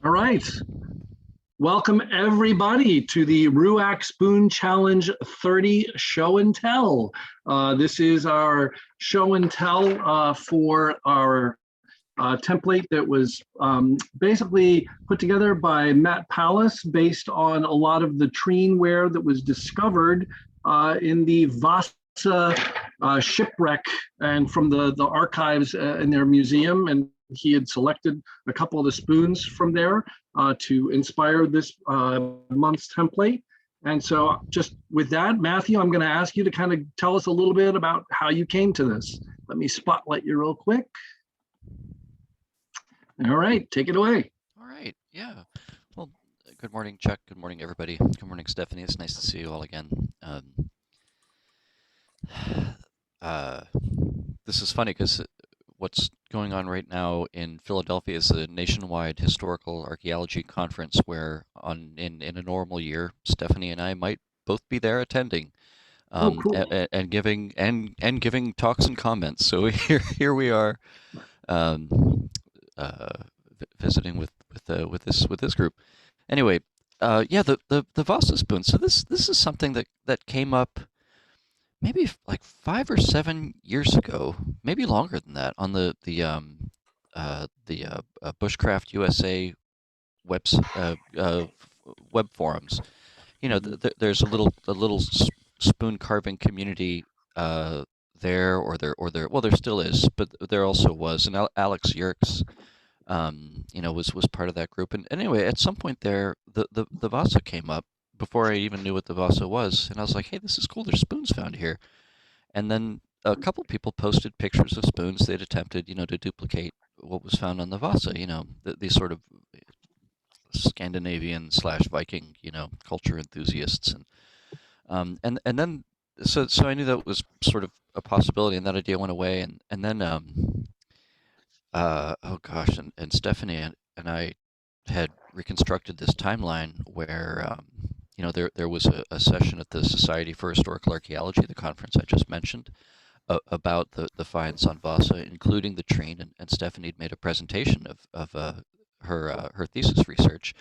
All right. Welcome everybody to the RUAC Spoon Challenge 30 Show and Tell. This is our show and tell for our template that was basically put together by Matt Pallas based on a lot of the treenware that was discovered in the Vasa shipwreck and from the archives in their museum. And he had selected a couple of the spoons from there to inspire this month's template. And so just with that, Matthew, I'm going to ask you to kind of tell us a little bit about how you came to this. Let me spotlight you real quick. All right, take it away. All right, yeah. Well, good morning, Chuck. Good morning, everybody. Good morning, Stephanie. It's nice to see you all again. This is funny because what's going on right now in Philadelphia is a nationwide historical archaeology conference where in a normal year, Stephanie and I might both be there attending. Cool. And giving talks and comments. So here we are, visiting with this group. Anyway, yeah, the Vasa spoon. So this is something that came up maybe like 5 or 7 years ago, maybe longer than that, on the Bushcraft USA web forums. You know, there's a little spoon carving community there, well, there still is, but there also was, and Alex Yerkes, was part of that group. And anyway, at some point there, the Vasa came up before I even knew what the Vasa was, and I was like, hey, this is cool. There's spoons found here. And then a couple people posted pictures of spoons they'd attempted, to duplicate what was found on the Vasa. These sort of Scandinavian / Viking, culture enthusiasts, and then so I knew that was sort of a possibility, and that idea went away, and then oh gosh, and Stephanie and I had reconstructed this timeline where there was a session at the Society for Historical Archaeology, the conference I just mentioned, about the finds on Vasa, including the treen, and Stephanie had made a presentation of her thesis research,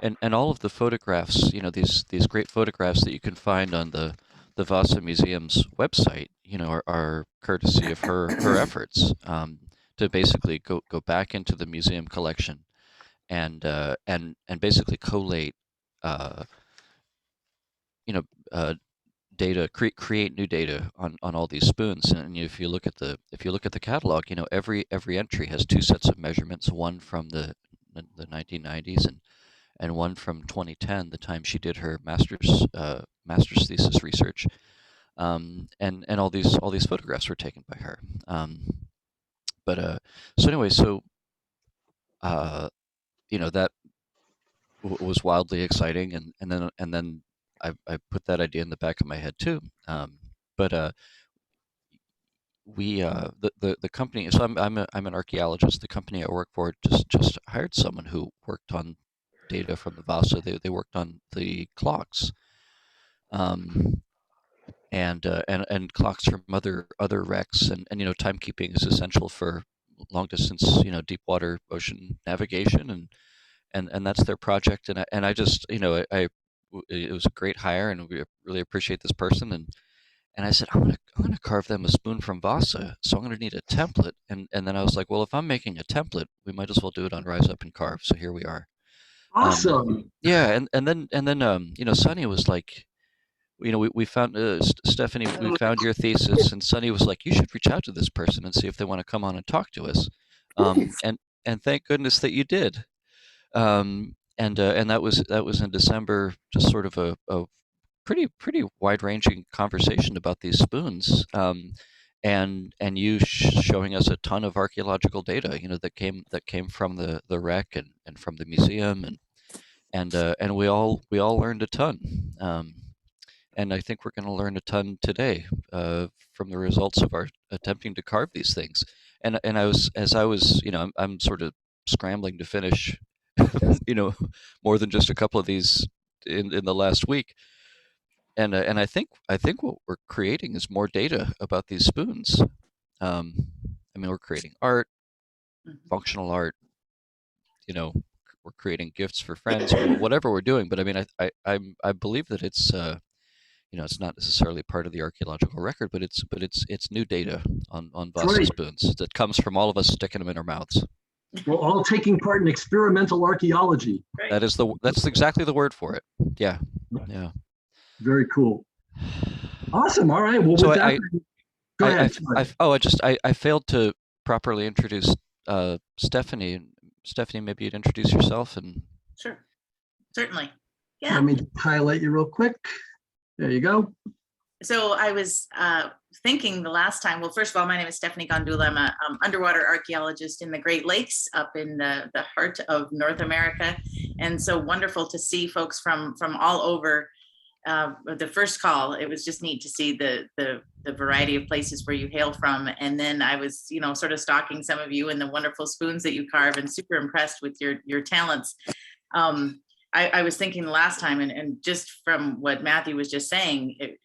and all of the photographs, these great photographs that you can find on the Vasa Museum's website, are courtesy of her efforts, to basically go back into the museum collection and basically collate data, create new data on all these spoons. And if you look at the catalog, every entry has two sets of measurements, one from the 1990s and one from 2010, the time she did her master's thesis research. And all these photographs were taken by her. So anyway, that was wildly exciting, and then I put that idea in the back of my head too. But we the company. So I'm an archaeologist. The company I work for just hired someone who worked on data from the Vasa. They worked on the clocks, and clocks from other wrecks, and timekeeping is essential for long distance, deep water ocean navigation, and that's their project. And I just, it was a great hire, and we really appreciate this person. And I said, I'm gonna carve them a spoon from Vasa, so I'm gonna need a template. And then I was like, well, if I'm making a template, we might as well do it on Rise Up and Carve. So here we are. Awesome. Yeah, and then Sunny was like, we found Stephanie, we found your thesis, and Sunny was like, you should reach out to this person and see if they want to come on and talk to us. And thank goodness that you did. And that was in December, just sort of a pretty wide-ranging conversation about these spoons, and you showing us a ton of archaeological data, that came from the wreck and from the museum, and we all learned a ton. And I think we're going to learn a ton today, from the results of our attempting to carve these things. And I was, I'm sort of scrambling to finish, more than just a couple of these in the last week. And I think what we're creating is more data about these spoons. I mean, we're creating art, functional art, you know, we're creating gifts for friends, whatever we're doing. But I mean, I believe that it's it's not necessarily part of the archaeological record, but it's new data on That's Vasa right. spoons that comes from all of us sticking them in our mouths. We're all taking part in experimental archaeology. Right. That's exactly the word for it. Yeah, yeah. Very cool. Awesome. All right. Well, So with that, go ahead. I failed to properly introduce Stephanie. Stephanie, maybe you'd introduce yourself and. Sure. Certainly. Yeah. Let me highlight you real quick. There you go. So I was thinking the last time, well, first of all, my name is Stephanie Gondola. I'm an underwater archaeologist in the Great Lakes up in the heart of North America. And so wonderful to see folks from all over. The first call, it was just neat to see the variety of places where you hail from. And then I was, sort of stalking some of you and the wonderful spoons that you carve, and super impressed with your talents. I was thinking the last time, and just from what Matthew was just saying, it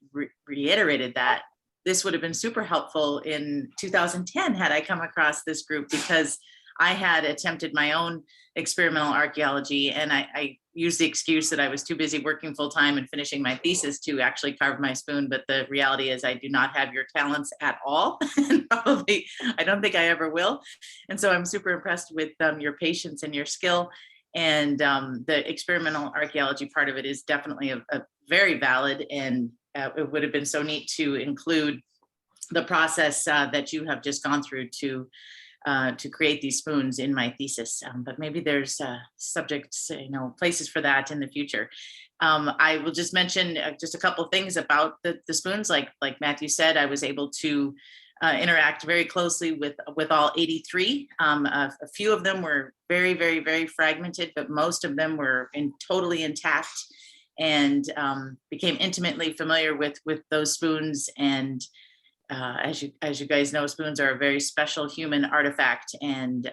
reiterated that this would have been super helpful in 2010 had I come across this group, because I had attempted my own experimental archaeology, and I used the excuse that I was too busy working full time and finishing my thesis to actually carve my spoon. But the reality is I do not have your talents at all. And probably, I don't think I ever will. And so I'm super impressed with your patience and your skill. And the experimental archaeology part of it is definitely a very valid, and it would have been so neat to include the process that you have just gone through to create these spoons in my thesis. But maybe there's subjects, places for that in the future. I will just mention just a couple of things about the spoons. Like Matthew said, I was able to interact very closely with all 83. A few of them were very, very, very fragmented, but most of them were totally intact, and became intimately familiar with those spoons. And as you guys know, spoons are a very special human artifact, and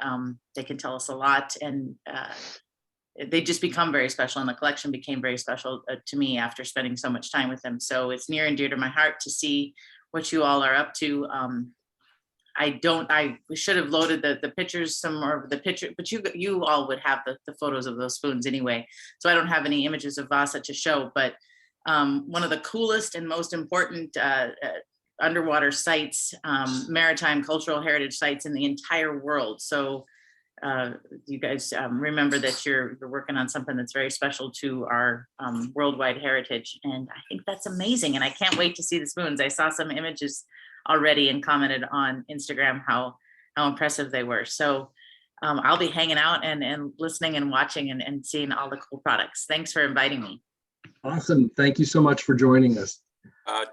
they can tell us a lot. And they just become very special, and the collection became very special to me after spending so much time with them. So it's near and dear to my heart to see what you all are up to. I should have loaded the pictures, some more of the picture, but you all would have the photos of those spoons anyway. So I don't have any images of Vasa to show, but one of the coolest and most important underwater sites, maritime cultural heritage sites in the entire world. So you guys remember that you're working on something that's very special to our worldwide heritage. And I think that's amazing. And I can't wait to see the spoons. I saw some images already and commented on Instagram how impressive they were. So I'll be hanging out and listening and watching and seeing all the cool products. Thanks for inviting me. Awesome. Thank you so much for joining us.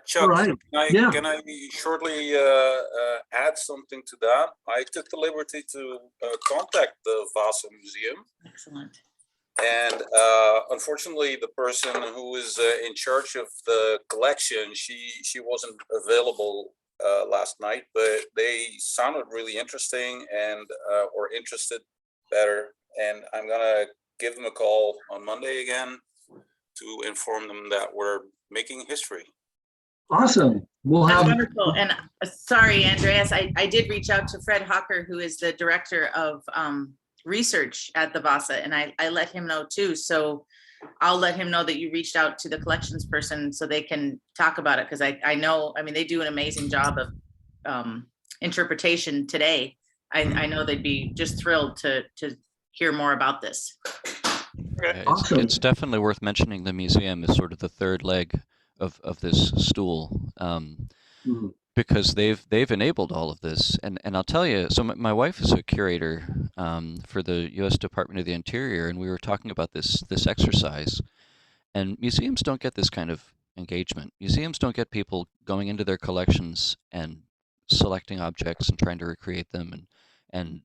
Chuck, All right. can I shortly add something to that? I took the liberty to contact the Vasa Museum. Excellent. And unfortunately, the person who is in charge of the collection, she wasn't available last night, but they sounded really interesting and or interested better. And I'm gonna give them a call on Monday again to inform them that we're making history. Awesome. We'll That's have wonderful. And sorry, Andreas, I did reach out to Fred Hawker, who is the director of research at the Vasa, and I let him know too. So I'll let him know that you reached out to the collections person so they can talk about it, because I know, I mean, they do an amazing job of interpretation today. I know they'd be just thrilled to hear more about this. Awesome. It's definitely worth mentioning the museum is sort of the third leg of this stool, because they've enabled all of this. And I'll tell you, so my wife is a curator for the U.S. Department of the Interior, and we were talking about this exercise. And museums don't get this kind of engagement. Museums don't get people going into their collections and selecting objects and trying to recreate them. And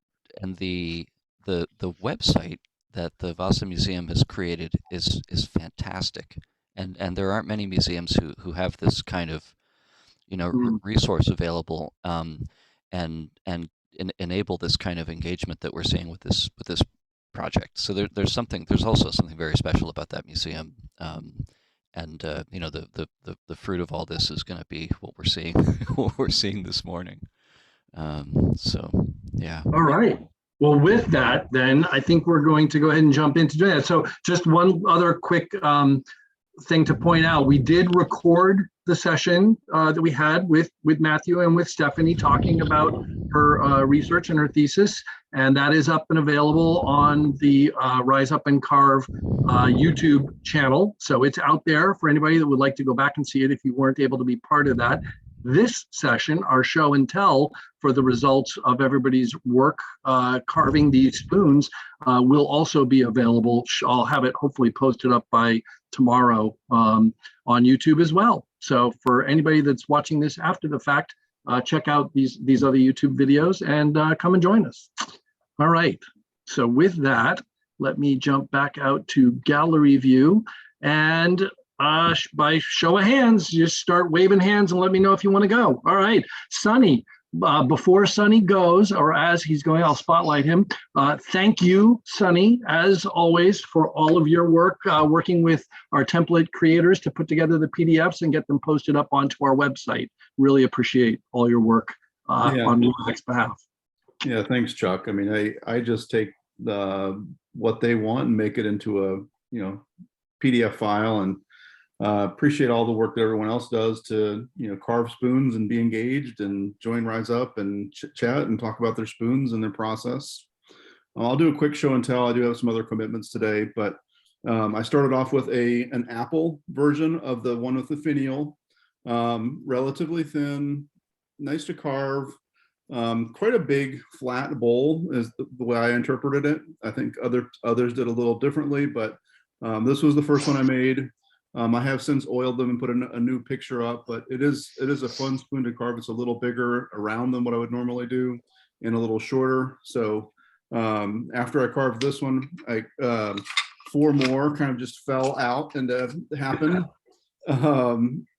the website that the Vasa Museum has created is fantastic. And there aren't many museums who have this kind of resource available, and enable this kind of engagement that we're seeing with this project. So there's also something very special about that museum, and the fruit of all this is going to be what we're seeing what we're seeing this morning. So yeah. All right. Well, with that, then I think we're going to go ahead and jump into that. So just one other quick thing to point out. We did record the session that we had with Matthew and with Stephanie talking about her research and her thesis. And that is up and available on the Rise Up and Carve YouTube channel. So it's out there for anybody that would like to go back and see it if you weren't able to be part of that. This session, our show and tell for the results of everybody's work carving these spoons, will also be available. I'll have it hopefully posted up by tomorrow on YouTube as well. So for anybody that's watching this after the fact, check out these other YouTube videos and come and join us. All right. So with that, let me jump back out to gallery view, and by show of hands, just start waving hands and let me know if you want to go. All right, Sonny, before Sonny goes, or as he's going, I'll spotlight him. Thank you, Sonny, as always, for all of your work, working with our template creators to put together the PDFs and get them posted up onto our website. Really appreciate all your work on RUAC's behalf. Yeah, thanks, Chuck. I mean, I just take what they want and make it into a PDF file, and appreciate all the work that everyone else does to carve spoons and be engaged and join Rise Up and chat and talk about their spoons and their process. I'll do a quick show and tell. I do have some other commitments today, but I started off with an apple version of the one with the finial, relatively thin, nice to carve. Quite a big flat bowl is the way I interpreted it. I think others did a little differently, but this was the first one I made. I have since oiled them and put a new picture up, but it is a fun spoon to carve. It's a little bigger around than what I would normally do and a little shorter. So after I carved this one, 4 more kind of just fell out and happened.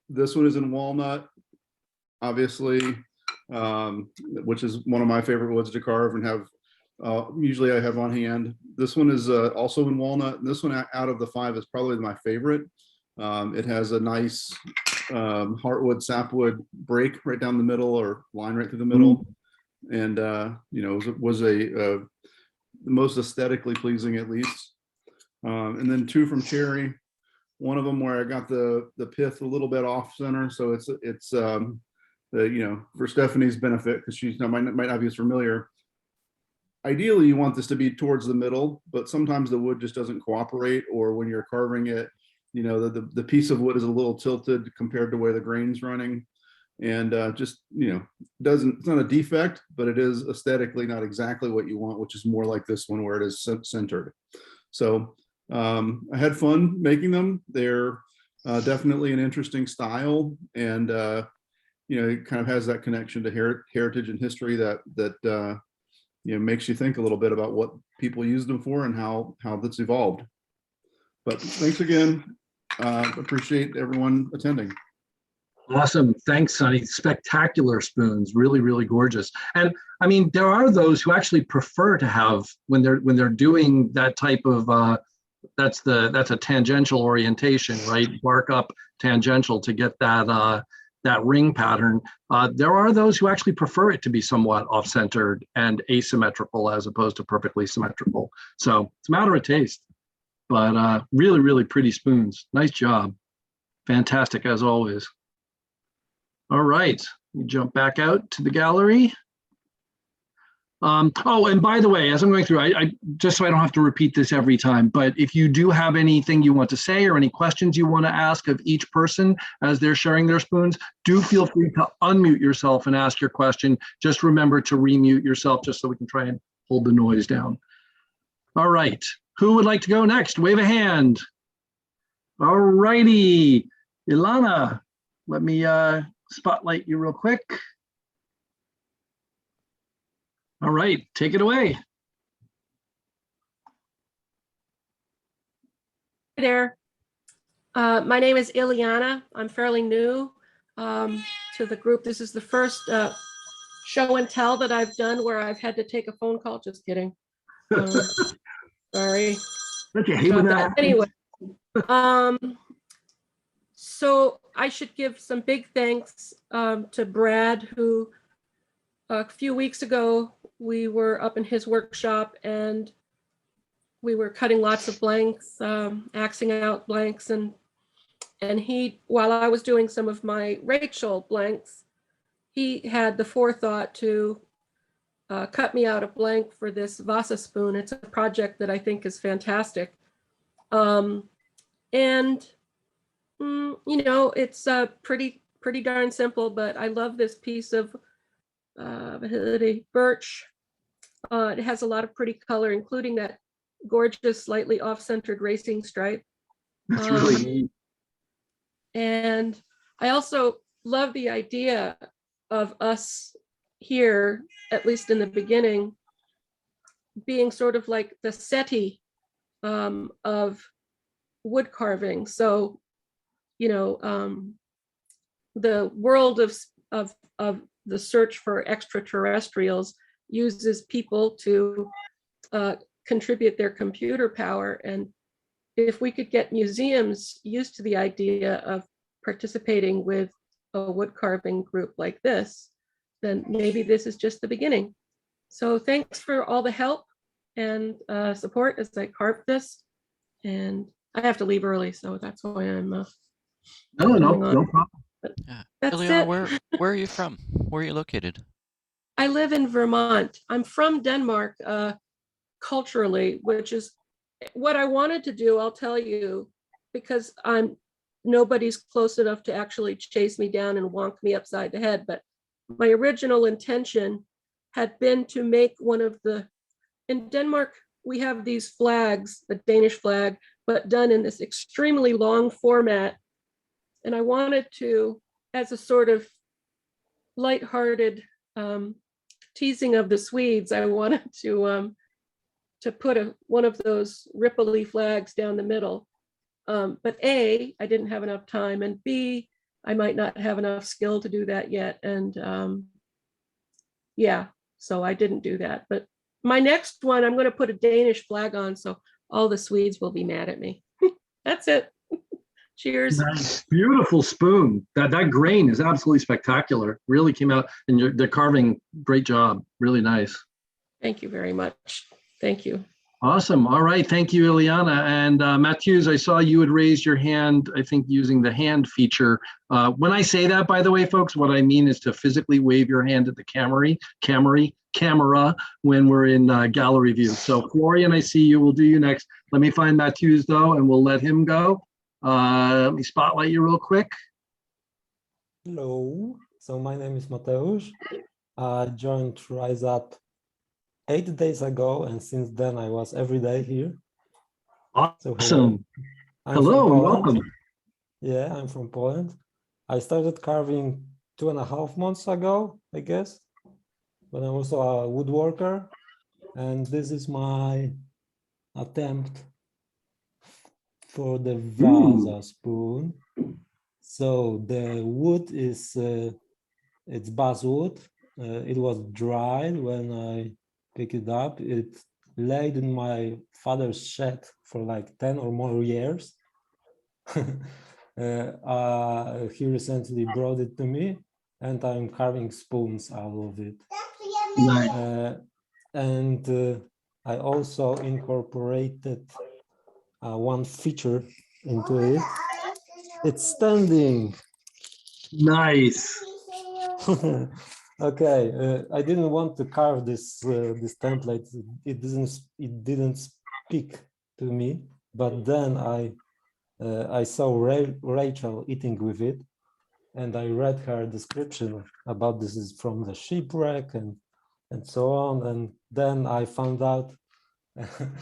This one is in walnut, obviously, which is one of my favorite woods to carve and have. Usually I have on hand. This one is also in walnut. This one out of the 5 is probably my favorite. It has a nice heartwood sapwood break right down the middle, or line right through the middle, and was the most aesthetically pleasing, at least. And then 2 from cherry. One of them where I got the pith a little bit off center, so it's for Stephanie's benefit, because she might not be as familiar. Ideally, you want this to be towards the middle, but sometimes the wood just doesn't cooperate, or when you're carving it, the piece of wood is a little tilted compared to where the grain's running, and it's not a defect, but it is aesthetically not exactly what you want, which is more like this one where it is centered. So I had fun making them. They're definitely an interesting style, and it kind of has that connection to heritage and history that makes you think a little bit about what people use them for and how that's evolved. But thanks again. Appreciate everyone attending. Awesome. Thanks, Sonny. Spectacular spoons. Really, really gorgeous. And I mean, there are those who actually prefer to have, when they're doing that type of that's a tangential orientation, right? Bark up tangential to get that ring pattern. There are those who actually prefer it to be somewhat off-centered and asymmetrical as opposed to perfectly symmetrical. So it's a matter of taste, but really, really pretty spoons. Nice job. Fantastic as always. All right, we jump back out to the gallery. Oh, and by the way, as I'm going through, I just so I don't have to repeat this every time, but if you do have anything you want to say or any questions you want to ask of each person as they're sharing their spoons, do feel free to unmute yourself and ask your question. Just remember to remute yourself just so we can try and hold the noise down. All right, who would like to go next? Wave a hand. All righty, Ilana, let me spotlight you real quick. All right, take it away. Hey there. My name is Ileana. I'm fairly new to the group. This is the first show and tell that I've done where I've had to take a phone call. Just kidding. Sorry. Okay, hate when that anyway, so I should give some big thanks to Brad, who a few weeks ago we were up in his workshop and we were cutting lots of blanks, axing out blanks, and he, while I was doing some of my Rachel blanks, he had the forethought to cut me out a blank for this Vasa spoon. It's a project that I think is fantastic. It's pretty darn simple, but I love this piece of birch. It has a lot of pretty color, including that gorgeous, slightly off-centered racing stripe. That's really neat. And I also love the idea of us here, at least in the beginning, being sort of like the SETI of wood carving. So, the world of the search for extraterrestrials uses people to contribute their computer power. And if we could get museums used to the idea of participating with a wood carving group like this, then maybe this is just the beginning. So thanks for all the help and support as I carve this. And I have to leave early, so that's why I'm No problem. Yeah. That's Ileana, it. where are you from? Where are you located? I live in Vermont. I'm from Denmark culturally, which is what I wanted to do, I'll tell you, because nobody's close enough to actually chase me down and wonk me upside the head. But my original intention had been to make in Denmark, we have these flags, the Danish flag, but done in this extremely long format. And I wanted to, as a sort of lighthearted teasing of the Swedes, I wanted to put one of those ripply flags down the middle. But A, I didn't have enough time, and B, I might not have enough skill to do that yet. And so I didn't do that. But my next one, I'm going to put a Danish flag on, so all the Swedes will be mad at me. That's it. Cheers. Nice. Beautiful spoon. That grain is absolutely spectacular. Really came out, and the carving, great job. Really nice. Thank you very much. Thank you. Awesome. All right. Thank you, Ileana. And Matthews, I saw you had raised your hand, I think using the hand feature. When I say that, by the way, folks, what I mean is to physically wave your hand at the camera when we're in gallery view. So Florian, I see you. We'll do you next. Let me find Matthews though, and we'll let him go. Let me spotlight you real quick. Hello. So my name is Mateusz. I joined Rise Up 8 days ago, and since then I was every day here. Awesome. So hello, welcome. Yeah, I'm from Poland. I started carving 2.5 months ago, I guess, but I'm also a woodworker, and this is my attempt for the Vasa spoon. So the wood is it's basswood. It was dried when I picked it up. It laid in my father's shed for like 10 or more years. He recently brought it to me, and I'm carving spoons out of it. Nice. And I also incorporated one feature into it. It's standing. Nice. Okay, I didn't want to carve this template. It didn't speak to me. But then I saw Rachel eating with it, and I read her description about this is from the shipwreck and so on. And then I found out that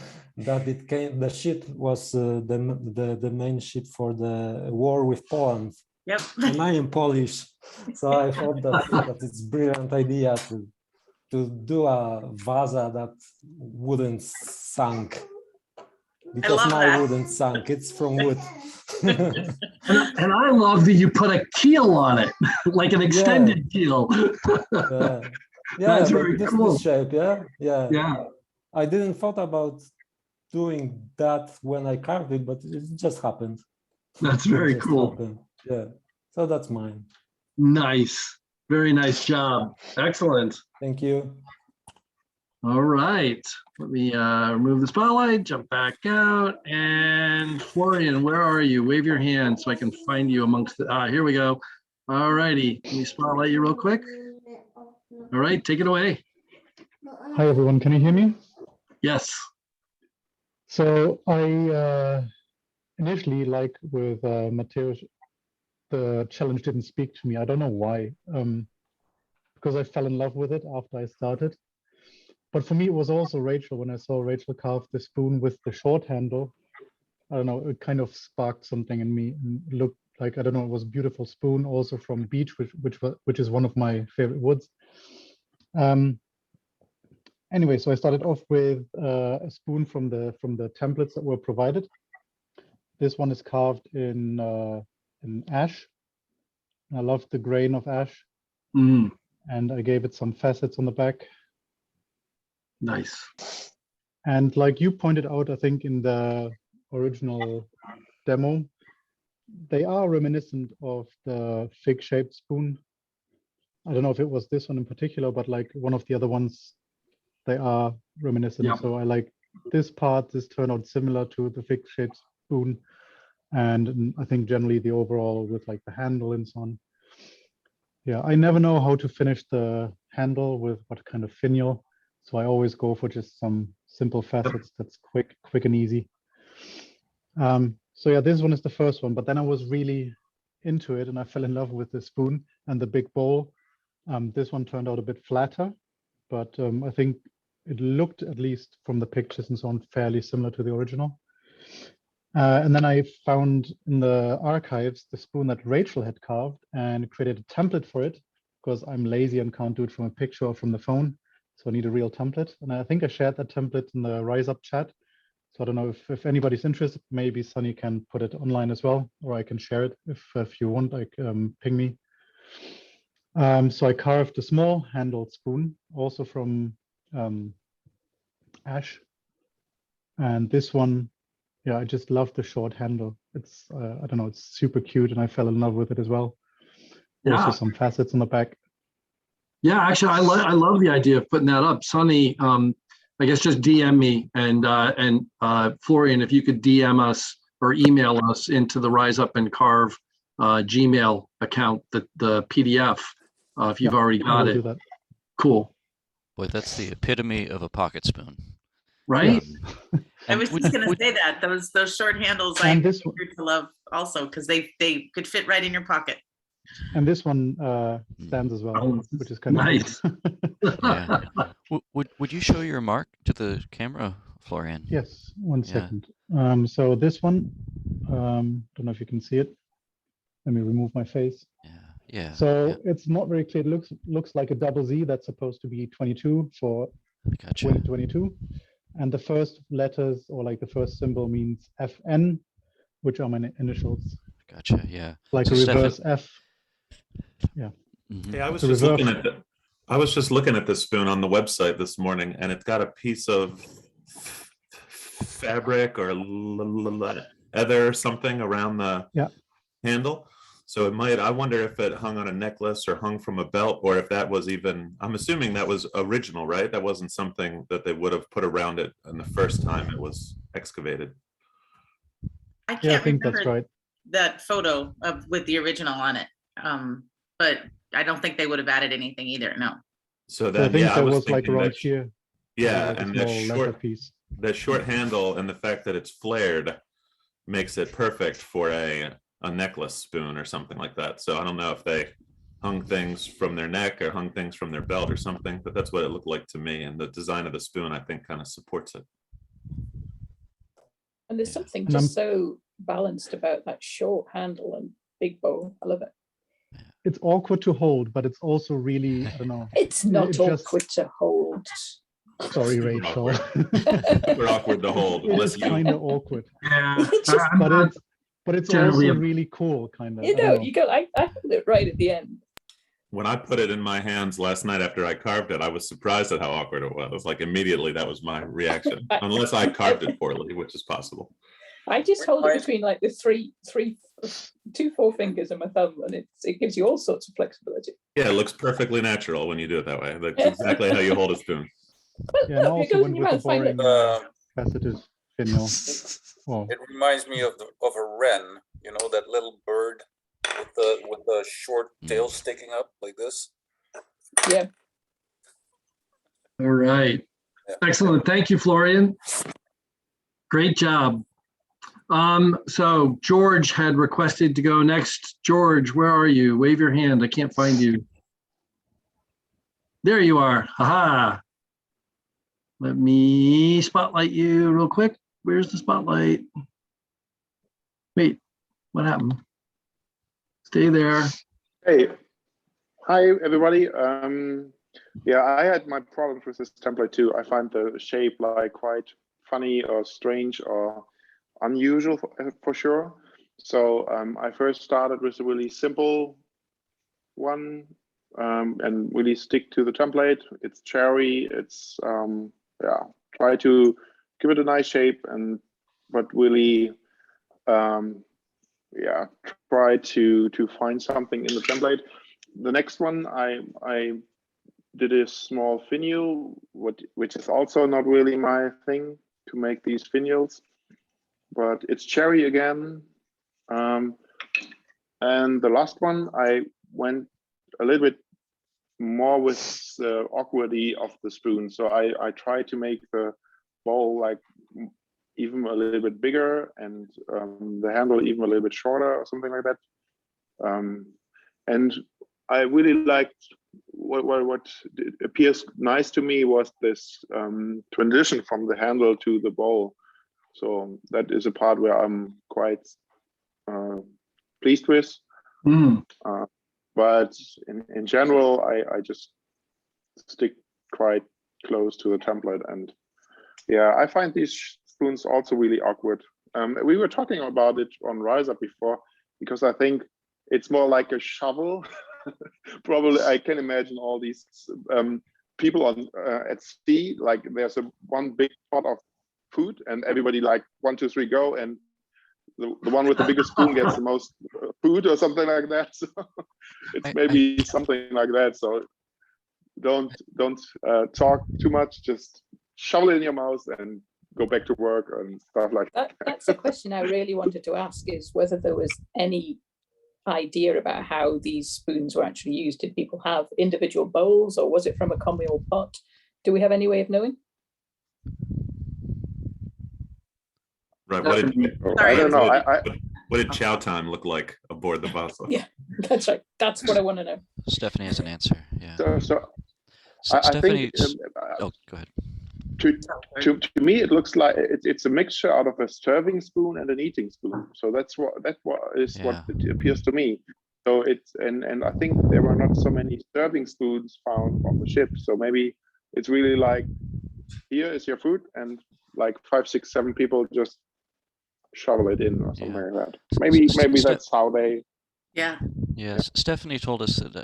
the ship was the main ship for the war with Poland. Yep. And I am Polish, so I thought that it's a brilliant idea to do a Vasa that wouldn't sink, because my wouldn't sink. It's from wood. and I love that you put a keel on it, like an extended keel. That's very cool. This shape, Yeah. I didn't thought about doing that when I carved it, but it just happened. That's very cool. Happened. Yeah, so that's mine. Nice. Very nice job. Excellent. Thank you. All right, let me remove the spotlight, jump back out, and Florian, where are you? Wave your hand so I can find you amongst the, here we go. All righty, let me spotlight you real quick. All right, take it away. Hi everyone, can you hear me? Yes. So I initially, like with Mateusz, the challenge didn't speak to me. I don't know why, because I fell in love with it after I started. But for me, it was also Rachel. When I saw Rachel carve the spoon with the short handle, I don't know, it kind of sparked something in me. And it looked like, I don't know, it was a beautiful spoon, also from beech, which is one of my favorite woods. Anyway, so I started off with a spoon from the templates that were provided. This one is carved in ash. I love the grain of ash, and I gave it some facets on the back. Nice. And like you pointed out, I think in the original demo, they are reminiscent of the fig-shaped spoon. I don't know if it was this one in particular, but like one of the other ones, they are reminiscent. Yep. So I like this part. This turned out similar to the fig-shaped spoon. And I think generally the overall with like the handle and so on. Yeah, I never know how to finish the handle with what kind of finial. So I always go for just some simple facets that's quick and easy. So yeah, this one is the first one, but then I was really into it and I fell in love with the spoon and the big bowl. This one turned out a bit flatter, but I think it looked, at least from the pictures and so on, fairly similar to the original. And then I found in the archives the spoon that Rachel had carved and created a template for it because I'm lazy and can't do it from a picture or from the phone. So I need a real template. And I think I shared that template in the Rise Up chat. So I don't know if anybody's interested, maybe Sunny can put it online as well, or I can share it if you want, like ping me. So I carved a small handled spoon, also from ash. And this one, yeah, I just love the short handle. It's, I don't know, it's super cute and I fell in love with it as well. Yeah. Also some facets on the back. Yeah, actually, I love the idea of putting that up. Sunny, I guess just DM me and Florian, if you could DM us or email us into the Rise Up and Carve Gmail account, the PDF, if you've already got it. Cool. Boy, that's the epitome of a pocket spoon. Right? I was just going to say that those short handles I to love also because they could fit right in your pocket. And this one stands as well, which is kind of nice. Yeah. Would you show your mark to the camera, Florian? Yes, one second. So this one, don't know if you can see it. Let me remove my face. Yeah. So it's not very clear. It looks like a double Z that's supposed to be 22 for 2022. And the first letters or like the first symbol means FN, which are my initials. Gotcha. Yeah. Like so a reverse F. Yeah. Mm-hmm. Yeah, I was just looking at this spoon on the website this morning, and it's got a piece of fabric or leather or something around the handle. So it might, I wonder if it hung on a necklace or hung from a belt, or if that was even, I'm assuming that was original, right? That wasn't something that they would have put around it in the first time it was excavated. I can't think that's right. That photo with the original on it. But I don't think they would have added anything either, no. So then, I think that was like around here. Yeah, like and the short handle and the fact that it's flared makes it perfect for a necklace spoon or something like that. So I don't know if they hung things from their neck or hung things from their belt or something, but that's what it looked like to me. And the design of the spoon, I think, kind of supports it. And there's something just so balanced about that short handle and big bowl. I love it. It's awkward to hold, but it's also really, I don't know. It's not awkward to hold. Sorry, Rachel. Super awkward to hold. It's kind of awkward. Yeah. But it's also really cool, kind of. You know, I held it right at the end. When I put it in my hands last night after I carved it, I was surprised at how awkward it was. Like immediately, that was my reaction. Unless I carved it poorly, which is possible. I just hold it between like the two forefingers and my thumb, and it gives you all sorts of flexibility. Yeah, it looks perfectly natural when you do it that way. That's exactly how you hold a spoon. But Yeah, and I look, it also goes went in your with the mouth, find it. boring faceted finial. Oh, It reminds me of a wren, you know, that little bird with the short tail sticking up like this. Yeah. All right. Yeah. Excellent. Thank you, Florian. Great job. So George had requested to go next. George, where are you? Wave your hand. I can't find you. There you are. Haha. Let me spotlight you real quick. Where's the spotlight? Wait, what happened? Stay there. Hey, hi everybody. Yeah, I had my problems with this template too. I find the shape like quite funny or strange or unusual for sure. So I first started with a really simple one and really stick to the template. It's cherry. It's yeah, try to give it a nice shape but really yeah, try to find something in the template. The next one I did a small finial, which is also not really my thing to make these finials, but it's cherry again. And the last one I went a little bit more with the awkwardly of the spoon. So I tried to make the bowl like even a little bit bigger and the handle even a little bit shorter or something like that. And I really liked what appears nice to me was this transition from the handle to the bowl. So that is a part where I'm quite pleased with. But in general, I just stick quite close to the template. And yeah, I find these spoons also really awkward. We were talking about it on Rise Up before, because I think it's more like a shovel. Probably I can imagine all these people on at sea, like there's one big pot of food and everybody like 1, 2, 3 go, and the one with the biggest spoon gets the most food or something like that. So it's maybe something like that. So don't talk too much, just shovel it in your mouth and go back to work and stuff like that. That's a question I really wanted to ask, is whether there was any idea about how these spoons were actually used. Did people have individual bowls, or was it from a communal pot? Do we have any way of knowing? Right. I don't know. What did chow time look like aboard the Vasa? Yeah, that's right. That's what I want to know. Stephanie has an answer. Yeah. So I think oh, go ahead. To me, it looks like it's a mixture out of a serving spoon and an eating spoon. So that's what it appears to me. So it's and I think there were not so many serving spoons found on the ship. So maybe it's really like, here is your food, and like 5, 6, 7 people just shovel it in or something like that. Maybe that's how they. Yeah. Yes, Stephanie told us that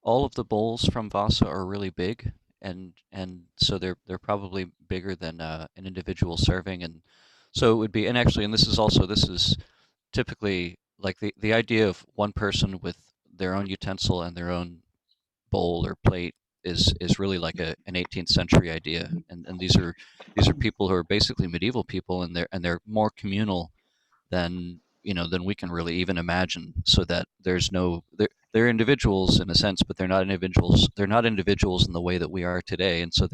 all of the bowls from Vasa are really big, and so they're probably bigger than an individual serving, and so it would be. And actually, and this is typically like the idea of one person with their own utensil and their own bowl or plate is really like an 18th century idea, and these are people who are basically medieval people, and they're more communal than we can really even imagine. So that there's no they're individuals in a sense, but they're not individuals in the way that we are today. And so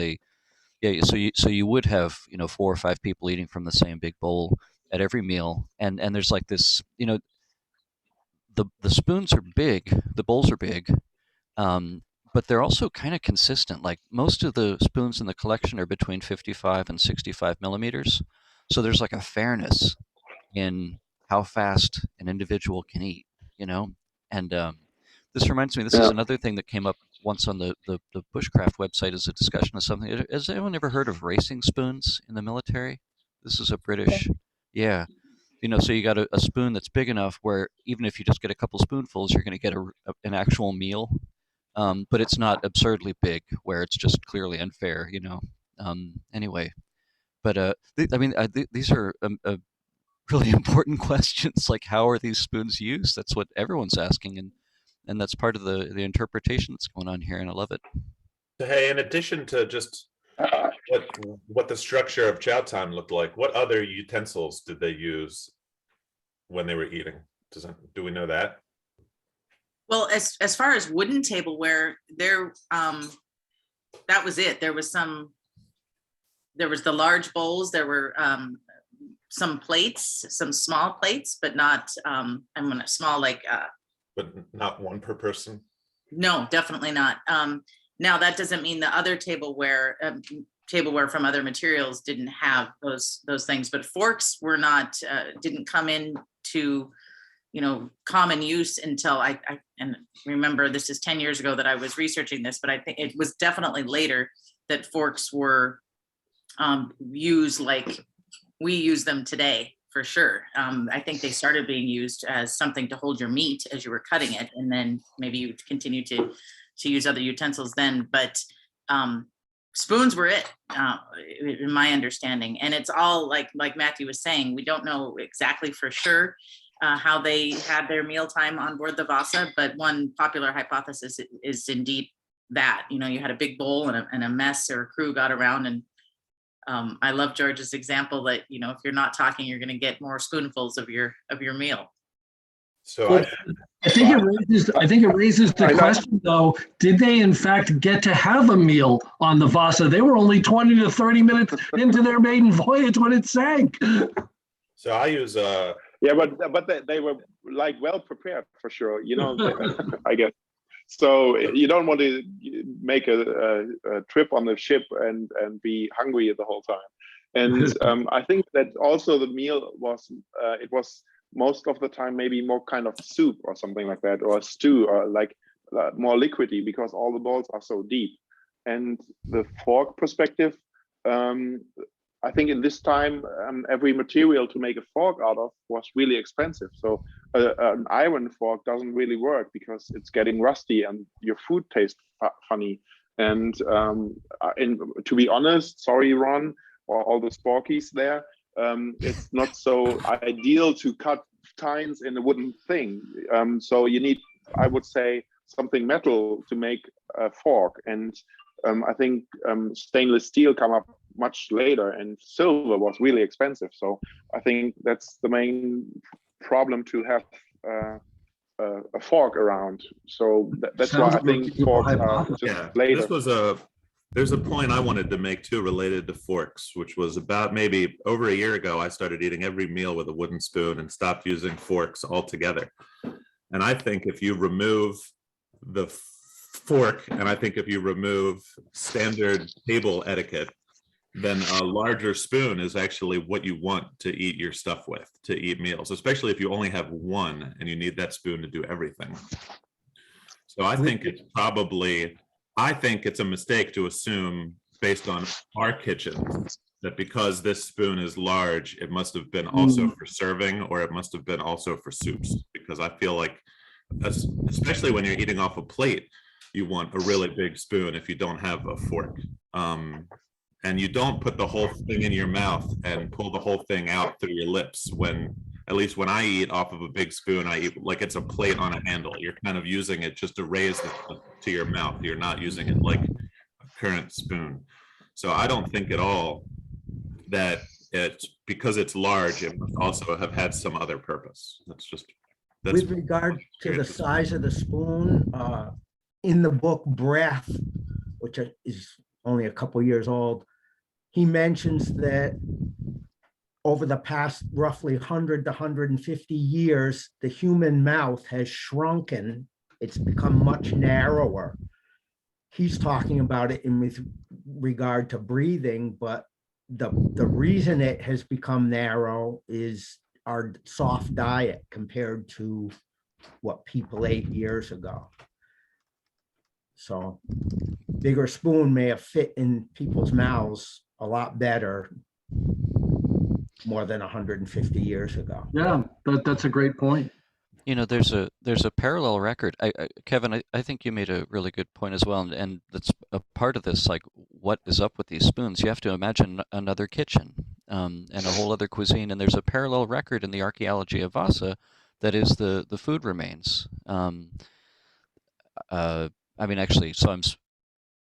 so you would have 4 or 5 people eating from the same big bowl at every meal, and there's like this, the spoons are big, the bowls are big, but they're also kind of consistent. Like most of the spoons in the collection are between 55 and 65 millimeters. So there's like a fairness in how fast an individual can eat, And this reminds me, this is another thing that came up once on the Bushcraft website as a discussion of something. Has anyone ever heard of racing spoons in the military? This is a British, yeah. So you got a spoon that's big enough where even if you just get a couple spoonfuls, you're going to get an actual meal. But it's not absurdly big where it's just clearly unfair, Anyway, but these are really important questions. Like, how are these spoons used? That's what everyone's asking, and that's part of the interpretation that's going on here, and I love it. So, hey, in addition to just what the structure of chow time looked like. What other utensils did they use when they were eating? Do we know that? Well, as far as wooden tableware, there that was it. There was the large bowls. There were some plates, some small plates, but not small like. But not one per person. No, definitely not. Now that doesn't mean the other tableware from other materials didn't have those things, but forks were not didn't come into common use until I and remember this is 10 years ago that I was researching this, but I think it was definitely later that forks were used like we use them today, for sure. I think they started being used as something to hold your meat as you were cutting it, and then maybe you continue to use other utensils then, but spoons were it, in my understanding. And it's all like Matthew was saying, we don't know exactly for sure how they had their mealtime on board the Vasa, but one popular hypothesis is indeed that, you had a big bowl and a mess or a crew got around. And I love George's example that, if you're not talking, you're going to get more spoonfuls of your meal. So I think it raises the question, though, did they in fact get to have a meal on the Vasa? They were only 20 to 30 minutes into their maiden voyage when it sank. So I use yeah, but they were like well prepared for sure, I guess. So you don't want to make a trip on the ship and be hungry the whole time. And I think that also the meal was it was most of the time maybe more kind of soup or something like that, or a stew, or like more liquidy, because all the bowls are so deep. And the fork perspective, I think in this time every material to make a fork out of was really expensive. So an iron fork doesn't really work because it's getting rusty and your food tastes funny. And to be honest, sorry Ron, or all the sporkies there, it's not so ideal to cut tines in a wooden thing. So you need, I would say, something metal to make a fork. And I think stainless steel come up much later, and silver was really expensive. So I think that's the main problem, to have a fork around. So that's why I think forks are just later. There's a point I wanted to make too related to forks, which was about maybe over a year ago, I started eating every meal with a wooden spoon and stopped using forks altogether. And I think if you remove the fork, and I think if you remove standard table etiquette, then a larger spoon is actually what you want to eat your stuff with, to eat meals, especially if you only have one and you need that spoon to do everything. So I think it's a mistake to assume, based on our kitchen, that because this spoon is large, it must have been also for serving, or it must have been also for soups. Because I feel like, especially when you're eating off a plate, you want a really big spoon if you don't have a fork. And you don't put the whole thing in your mouth and pull the whole thing out through your lips. At least when I eat off of a big spoon, I eat like it's a plate on a handle. You're kind of using it just to raise it to your mouth. You're not using it like a current spoon. So I don't think at all that because it's large, it must also have had some other purpose. With regard to the size of the spoon, in the book Breath, which is only a couple years old, he mentions that over the past roughly 100 to 150 years, the human mouth has shrunken. It's become much narrower. He's talking about it with regard to breathing, but the reason it has become narrow is our soft diet compared to what people ate years ago. So bigger spoon may have fit in people's mouths a lot better more than 150 years ago. Yeah, that's a great point. There's a parallel record. Kevin, I think you made a really good point as well, and that's a part of this. Like, what is up with these spoons? You have to imagine another kitchen and a whole other cuisine, and there's a parallel record in the archaeology of Vasa that is the food remains. I mean, actually, so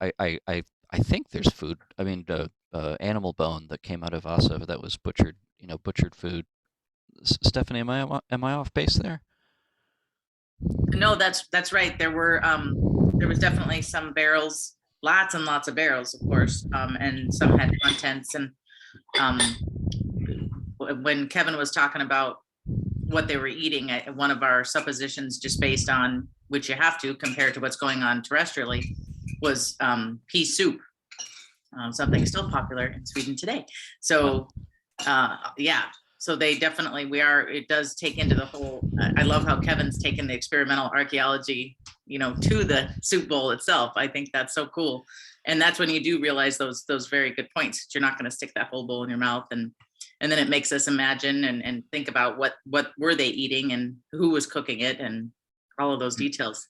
I I think there's food. I mean, animal bone that came out of Vasa that was butchered. Butchered food. Stephanie, am I off base there? No, that's right. There was definitely some barrels, lots and lots of barrels, of course, and some had contents. And when Kevin was talking about what they were eating, one of our suppositions, just based on which you have to compare to what's going on terrestrially, was pea soup, something still popular in Sweden today. So yeah, so they definitely, it does take into the whole, I love how Kevin's taken the experimental archaeology, to the soup bowl itself. I think that's so cool. And that's when you do realize those very good points. You're not going to stick that whole bowl in your mouth. And then it makes us imagine and think about what were they eating and who was cooking it and all of those details.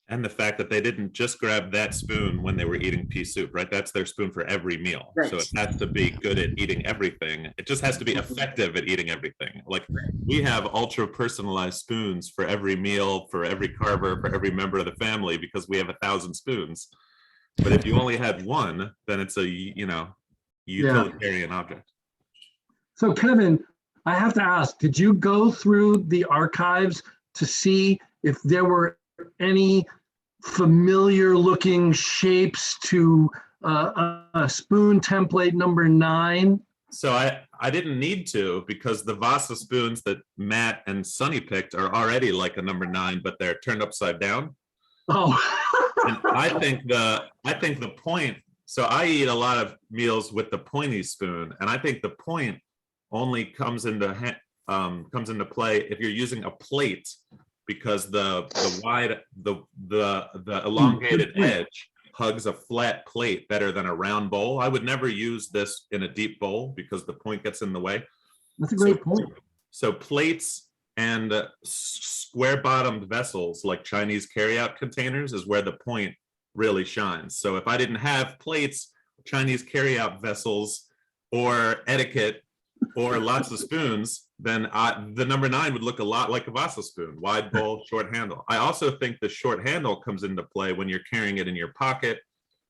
And the fact that they didn't just grab that spoon when they were eating pea soup, right? That's their spoon for every meal. Right. So it has to be good at eating everything. It just has to be effective at eating everything. Like we have ultra personalized spoons for every meal, for every carver, for every member of the family, because we have 1,000 spoons. But if you only had one, then it's a, utilitarian object. So Kevin, I have to ask, did you go through the archives to see if there were any familiar looking shapes to a spoon template number 9? So I didn't need to, because the Vasa spoons that Matt and Sonny picked are already like a number 9, but they're turned upside down. Oh. And I think the point, so I eat a lot of meals with the pointy spoon, and I think the point only comes into play if you're using a plate, because the elongated edge hugs a flat plate better than a round bowl. I would never use this in a deep bowl because the point gets in the way. That's a great point. So plates and square bottomed vessels like Chinese carryout containers is where the point really shines. So if I didn't have plates, Chinese carryout vessels, or etiquette, or lots of spoons, then the number 9 would look a lot like a Vasa spoon, wide bowl, short handle. I also think the short handle comes into play when you're carrying it in your pocket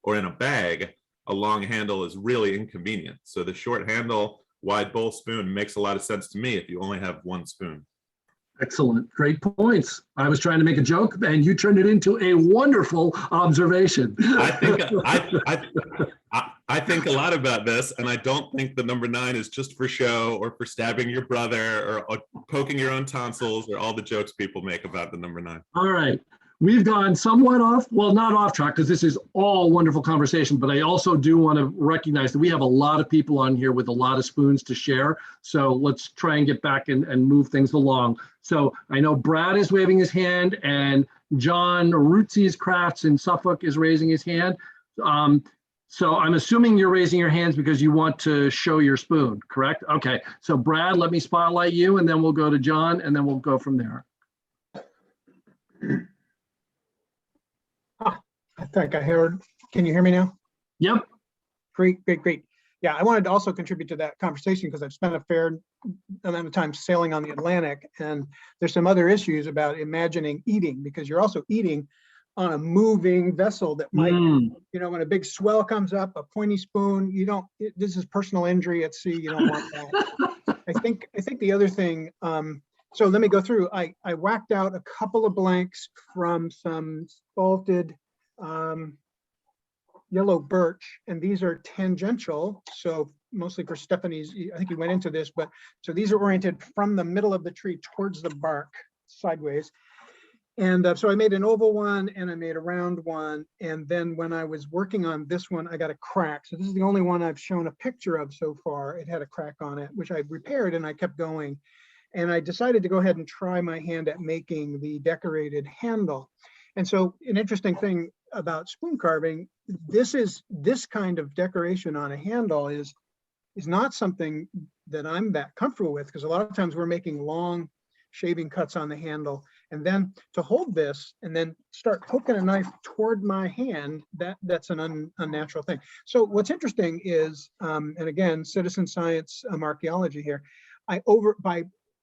or in a bag. A long handle is really inconvenient. So the short handle, wide bowl spoon makes a lot of sense to me if you only have one spoon. Excellent. Great points. I was trying to make a joke and you turned it into a wonderful observation. I think a lot about this, and I don't think the number 9 is just for show or for stabbing your brother or poking your own tonsils or all the jokes people make about the number 9. All right. We've gone somewhat off, well, not off track, because this is all wonderful conversation, but I also do want to recognize that we have a lot of people on here with a lot of spoons to share. So let's try and get back and move things along. So I know Brad is waving his hand, and John Rootsie's Crafts in Suffolk is raising his hand. So I'm assuming you're raising your hands because you want to show your spoon, correct? Okay, so Brad, let me spotlight you, and then we'll go to John, and then we'll go from there. I think I heard. Can you hear me now? Yep. Great. Yeah, I wanted to also contribute to that conversation because I've spent a fair amount of time sailing on the Atlantic, and there's some other issues about imagining eating, because you're also eating on a moving vessel that might, when a big swell comes up, a pointy spoon, this is personal injury at sea. You don't want that. I think the other thing, so let me go through. I whacked out a couple of blanks from some spalted yellow birch, and these are tangential, so mostly for Stephanie's, I think you went into this, but so these are oriented from the middle of the tree towards the bark sideways. And so I made an oval one and I made a round one, and then when I was working on this one, I got a crack. So this is the only one I've shown a picture of so far. It had a crack on it, which I repaired, and I kept going. And I decided to go ahead and try my hand at making the decorated handle. And so an interesting thing about spoon carving, this kind of decoration on a handle is not something that I'm that comfortable with, because a lot of times we're making long shaving cuts on the handle, and then to hold this and then start poking a knife toward my hand, that's an unnatural thing. So what's interesting is, and again, citizen science archaeology here, by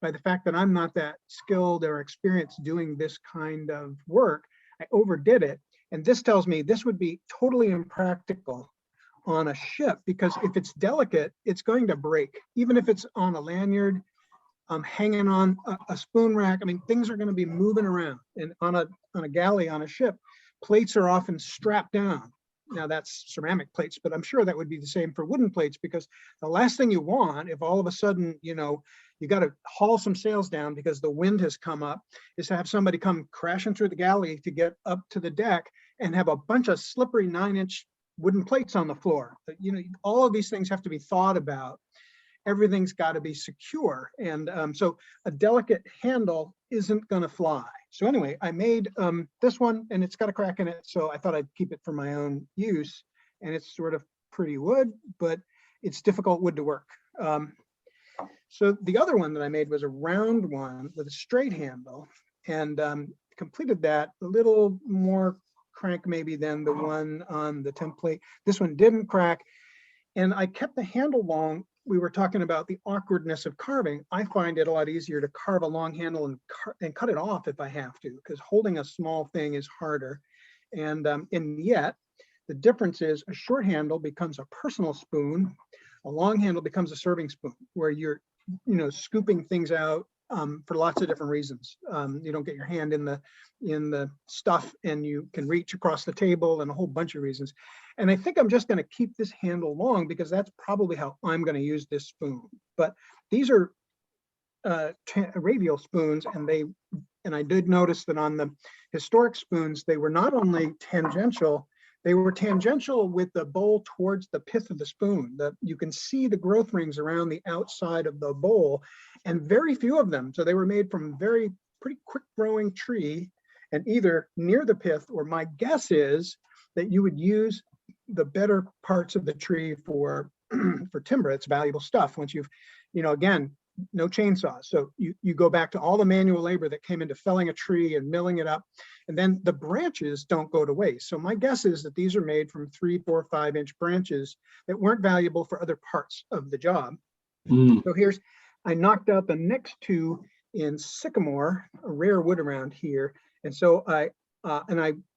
the fact that I'm not that skilled or experienced doing this kind of work, I overdid it. And this tells me this would be totally impractical on a ship, because if it's delicate, it's going to break, even if it's on a lanyard, hanging on a spoon rack. I mean, things are going to be moving around, and on a galley, on a ship, plates are often strapped down. Now that's ceramic plates, but I'm sure that would be the same for wooden plates, because the last thing you want, if all of a sudden, you got to haul some sails down because the wind has come up, is to have somebody come crashing through the galley to get up to the deck and have a bunch of slippery 9-inch wooden plates on the floor. All of these things have to be thought about. Everything's got to be secure. And so a delicate handle isn't going to fly. So anyway, I made this one, and it's got a crack in it. So I thought I'd keep it for my own use. And it's sort of pretty wood, but it's difficult wood to work. So the other one that I made was a round one with a straight handle, and completed that a little more crank maybe than the one on the template. This one didn't crack, and I kept the handle long. We were talking about the awkwardness of carving. I find it a lot easier to carve a long handle and cut it off if I have to, because holding a small thing is harder. And yet the difference is a short handle becomes a personal spoon. A long handle becomes a serving spoon, where you're, scooping things out for lots of different reasons. You don't get your hand in the stuff, and you can reach across the table, and a whole bunch of reasons. And I think I'm just going to keep this handle long, because that's probably how I'm going to use this spoon. But these are radial spoons, and I did notice that on the historic spoons, they were not only tangential, they were tangential with the bowl towards the pith of the spoon. You can see the growth rings around the outside of the bowl, and very few of them. So they were made from pretty quick growing tree, and either near the pith, or my guess is that you would use the better parts of the tree for timber. It's valuable stuff. Once you've, again, no chainsaws. So you go back to all the manual labor that came into felling a tree and milling it up, and then the branches don't go to waste. So my guess is that these are made from 3, 4, 5-inch branches that weren't valuable for other parts of the job. So I knocked out the next two in sycamore, a rare wood around here. And so I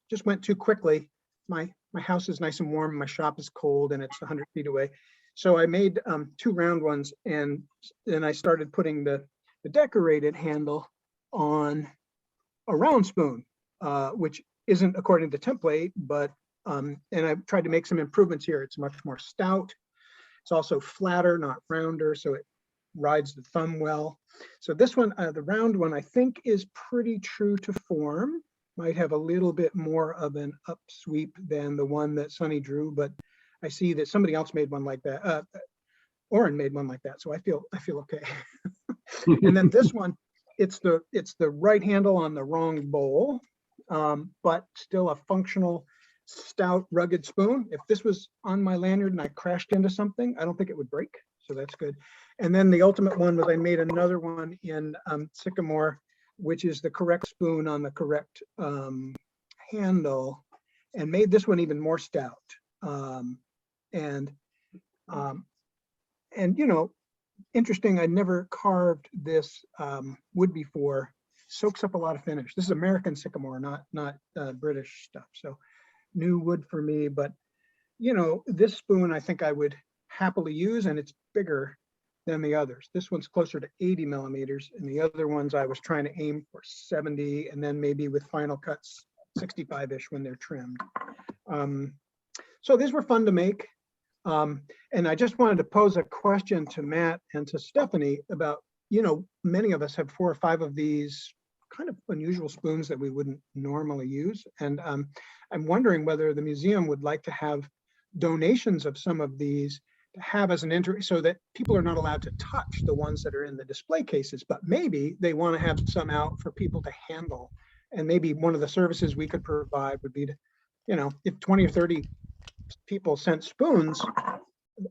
just went too quickly. My house is nice and warm, my shop is cold, and it's 100 feet away. So I made 2 round ones, and then I started putting the decorated handle on a round spoon, which isn't according to the template, but, and I tried to make some improvements here. It's much more stout. It's also flatter, not rounder, so it rides the thumb well. So this one, the round one, I think is pretty true to form. Might have a little bit more of an upsweep than the one that Sonny drew, but I see that somebody else made one like that. Oren made one like that, so I feel okay. And then this one, it's the right handle on the wrong bowl, but still a functional, stout, rugged spoon. If this was on my lanyard and I crashed into something, I don't think it would break, so that's good. And then the ultimate one was I made another one in sycamore, which is the correct spoon on the correct handle, and made this one even more stout. Interesting, I'd never carved this wood before. Soaks up a lot of finish. This is American sycamore, not British stuff. So new wood for me, but this spoon I think I would happily use, and it's bigger than the others. This one's closer to 80 millimeters, and the other ones I was trying to aim for 70, and then maybe with final cuts 65-ish when they're trimmed. So these were fun to make. And I just wanted to pose a question to Matt and to Stephanie about, many of us have 4 or 5 of these kind of unusual spoons that we wouldn't normally use. And I'm wondering whether the museum would like to have donations of some of these to have as an entry, so that people are not allowed to touch the ones that are in the display cases, but maybe they want to have some out for people to handle. And maybe one of the services we could provide would be to, if 20 or 30 people sent spoons,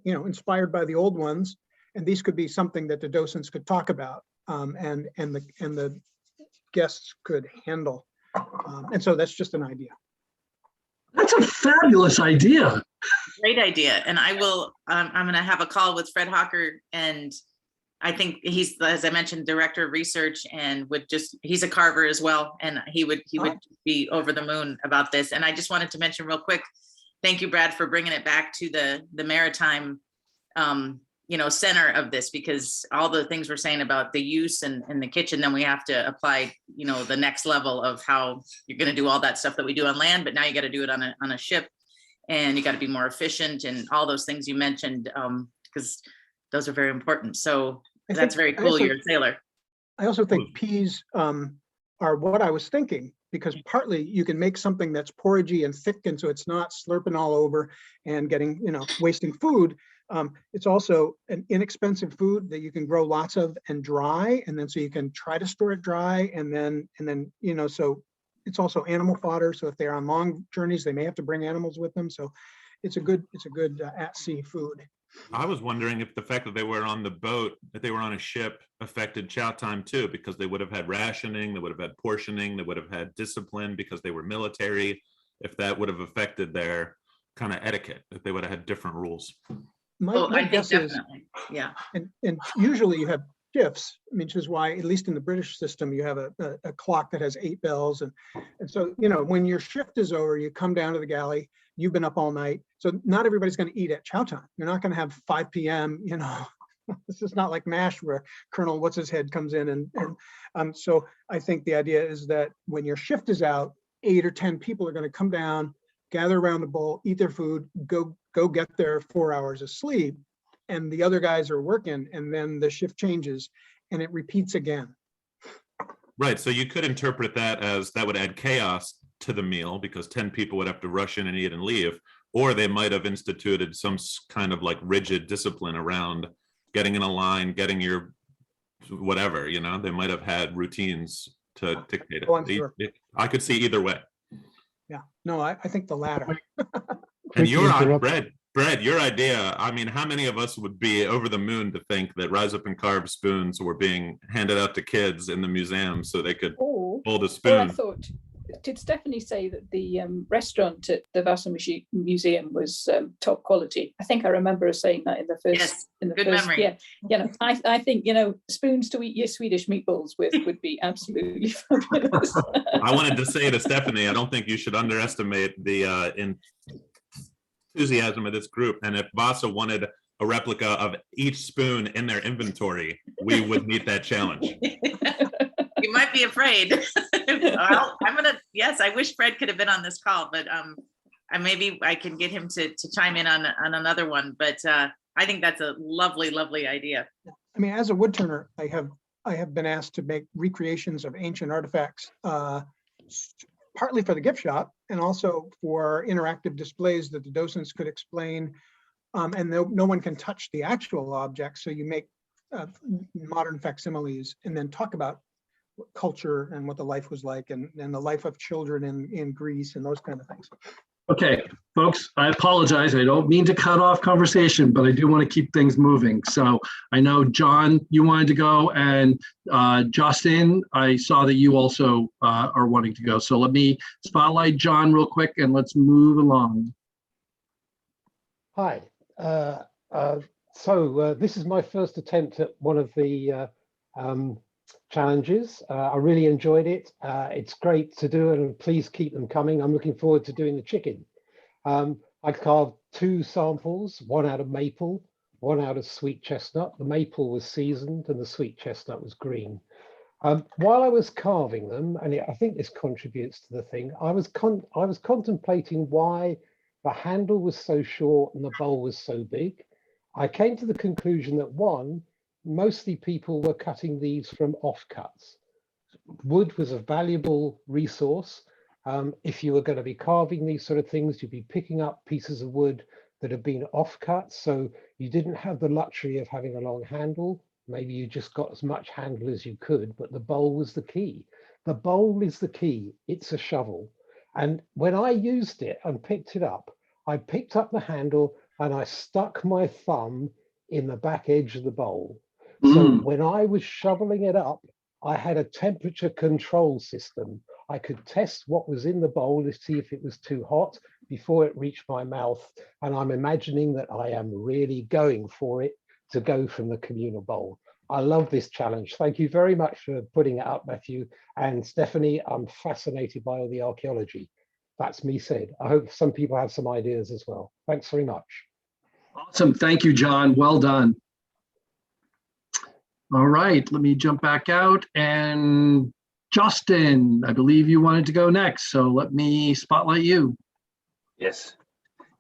inspired by the old ones, and these could be something that the docents could talk about, and the guests could handle. And so that's just an idea. That's a fabulous idea. Great idea. And I'm going to have a call with Fred Hawker, and I think he's, as I mentioned, director of research, and he's a carver as well. And he would be over the moon about this. And I just wanted to mention real quick thank you, Brad, for bringing it back to the maritime, center of this, because all the things we're saying about the use and the kitchen, then we have to apply, the next level of how you're going to do all that stuff that we do on land, but now you got to do it on a ship, and you got to be more efficient and all those things you mentioned, because those are very important. So that's very cool. You're a sailor. I also think peas are what I was thinking, because partly you can make something that's porridgey and thick, and so it's not slurping all over and getting, wasting food. It's also an inexpensive food that you can grow lots of and dry, and then so you can try to store it dry, and then so it's also animal fodder. So if they're on long journeys, they may have to bring animals with them. So it's a good at sea food. I was wondering if the fact that they were on the boat, that they were on a ship, affected chow time too, because they would have had rationing, they would have had portioning, they would have had discipline because they were military. If that would have affected their kind of etiquette, if they would have had different rules. My guess is, yeah. And usually you have shifts, which is why, at least in the British system, you have a clock that has 8 bells. And so, when your shift is over, you come down to the galley, you've been up all night. So not everybody's going to eat at chow time. You're not going to have 5 p.m., This is not like MASH where Colonel What's-His-Head comes in. And so I think the idea is that when your shift is out, 8 or 10 people are going to come down, gather around the bowl, eat their food, go get their 4 hours of sleep, and the other guys are working, and then the shift changes and it repeats again. Right, so you could interpret that as that would add chaos to the meal because 10 people would have to rush in and eat and leave, or they might have instituted some kind of like rigid discipline around getting in a line, getting your whatever, they might have had routines to dictate it. Oh, I'm sure. I could see either way. Yeah, no, I think the latter. And Brad, your idea, how many of us would be over the moon to think that Rise Up and Carve spoons were being handed out to kids in the museum so they could hold a spoon? I thought, did Stephanie say that the restaurant at the Vasa Museum was top quality? I think I remember her saying that in the first. Yes, in the good first, memory. Yeah, I think spoons to eat your Swedish meatballs with would be absolutely fabulous. I wanted to say to Stephanie, I don't think you should underestimate the enthusiasm of this group. And if Vasa wanted a replica of each spoon in their inventory, we would meet that challenge. You might be afraid. Yes, I wish Fred could have been on this call, but maybe I can get him to chime in on another one. But I think that's a lovely, lovely idea. As a wood turner, I have been asked to make recreations of ancient artifacts, partly for the gift shop and also for interactive displays that the docents could explain. And no one can touch the actual objects. So you make modern facsimiles and then talk about culture and what the life was like and the life of children in Greece and those kind of things. Okay, folks, I apologize. I don't mean to cut off conversation, but I do want to keep things moving. So I know, John, you wanted to go, and Justin, I saw that you also are wanting to go. So let me spotlight John real quick and let's move along. Hi. So this is my first attempt at one of the challenges. I really enjoyed it. It's great to do it, and please keep them coming. I'm looking forward to doing the chicken. I carved 2 samples, one out of maple, one out of sweet chestnut. The maple was seasoned and the sweet chestnut was green. While I was carving them, and I think this contributes to the thing, I was contemplating why the handle was so short and the bowl was so big. I came to the conclusion that mostly people were cutting these from offcuts. Wood was a valuable resource. If you were going to be carving these sort of things, you'd be picking up pieces of wood that have been offcut. So you didn't have the luxury of having a long handle. Maybe you just got as much handle as you could, but the bowl was the key. The bowl is the key. It's a shovel. And when I used it and picked it up, I picked up the handle and I stuck my thumb in the back edge of the bowl. So when I was shoveling it up, I had a temperature control system. I could test what was in the bowl to see if it was too hot before it reached my mouth. And I'm imagining that I am really going for it to go from the communal bowl. I love this challenge. Thank you very much for putting it up, Matthew. And Stephanie, I'm fascinated by all the archaeology. That's me said. I hope some people have some ideas as well. Thanks very much. Awesome. Thank you, John. Well done. All right, let me jump back out. And Justin, I believe you wanted to go next, so let me spotlight you. Yes,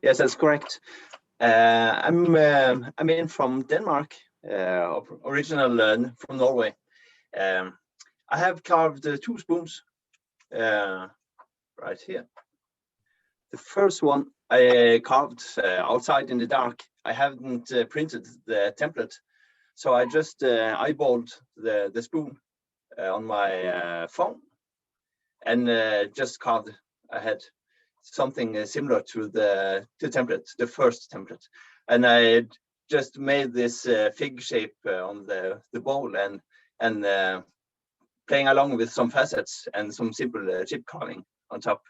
yes, that's correct. I'm in from Denmark, original from Norway. I have carved 2 spoons right here. The first one I carved outside in the dark. I haven't printed the template, so I just eyeballed the spoon on my phone and just carved ahead something similar to the template, the first template. And I just made this fig shape on the bowl and playing along with some facets and some simple chip carving on top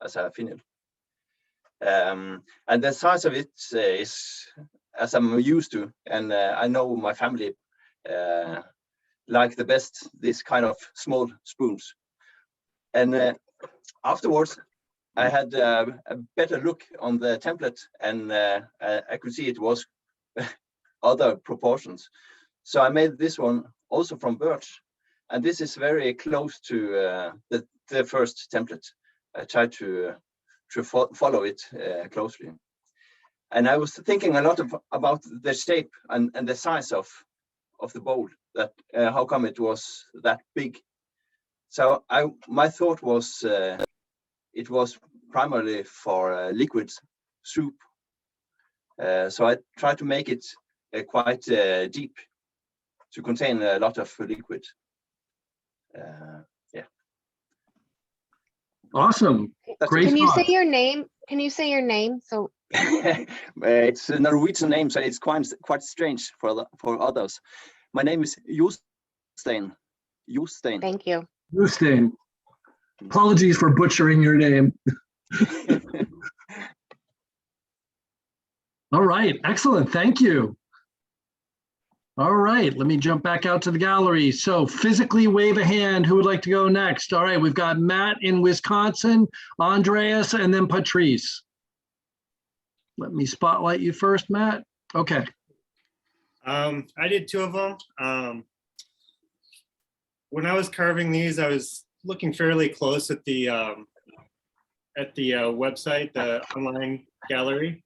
as a finial. And the size of it is as I'm used to, and I know my family like the best this kind of small spoons. And afterwards, I had a better look on the template, and I could see it was other proportions. So I made this one also from birch, and this is very close to the first template. I tried to follow it closely. And I was thinking a lot about the shape and the size of the bowl, that how come it was that big. So my thought was it was primarily for liquid soup. So I tried to make it quite deep to contain a lot of liquid. Yeah. Awesome. Great. Can you say your name? Can you say your name? So it's a Norwegian name, so it's quite strange for others. My name is Jostein. Jostein. Thank you. Jostein. Apologies for butchering your name. All right, excellent. Thank you. All right, let me jump back out to the gallery. So physically wave a hand. Who would like to go next? All right, we've got Matt in Wisconsin, Andreas, and then Patrice. Let me spotlight you first, Matt. Okay. I did 2 of them. When I was carving these, I was looking fairly close at the website, the online gallery.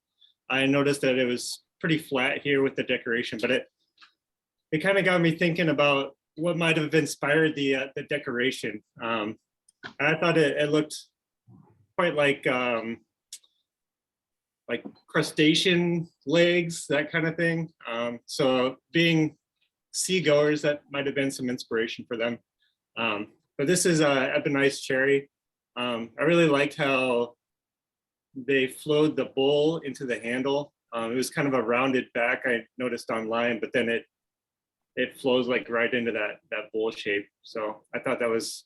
I noticed that it was pretty flat here with the decoration, but it kind of got me thinking about what might have inspired the decoration. And I thought it looked quite like crustacean legs, that kind of thing. So being seagoers, that might have been some inspiration for them. But this is Ebonite cherry. I really liked how they flowed the bowl into the handle. It was kind of a rounded back, I noticed online, but then it flows like right into that bowl shape. So I thought that was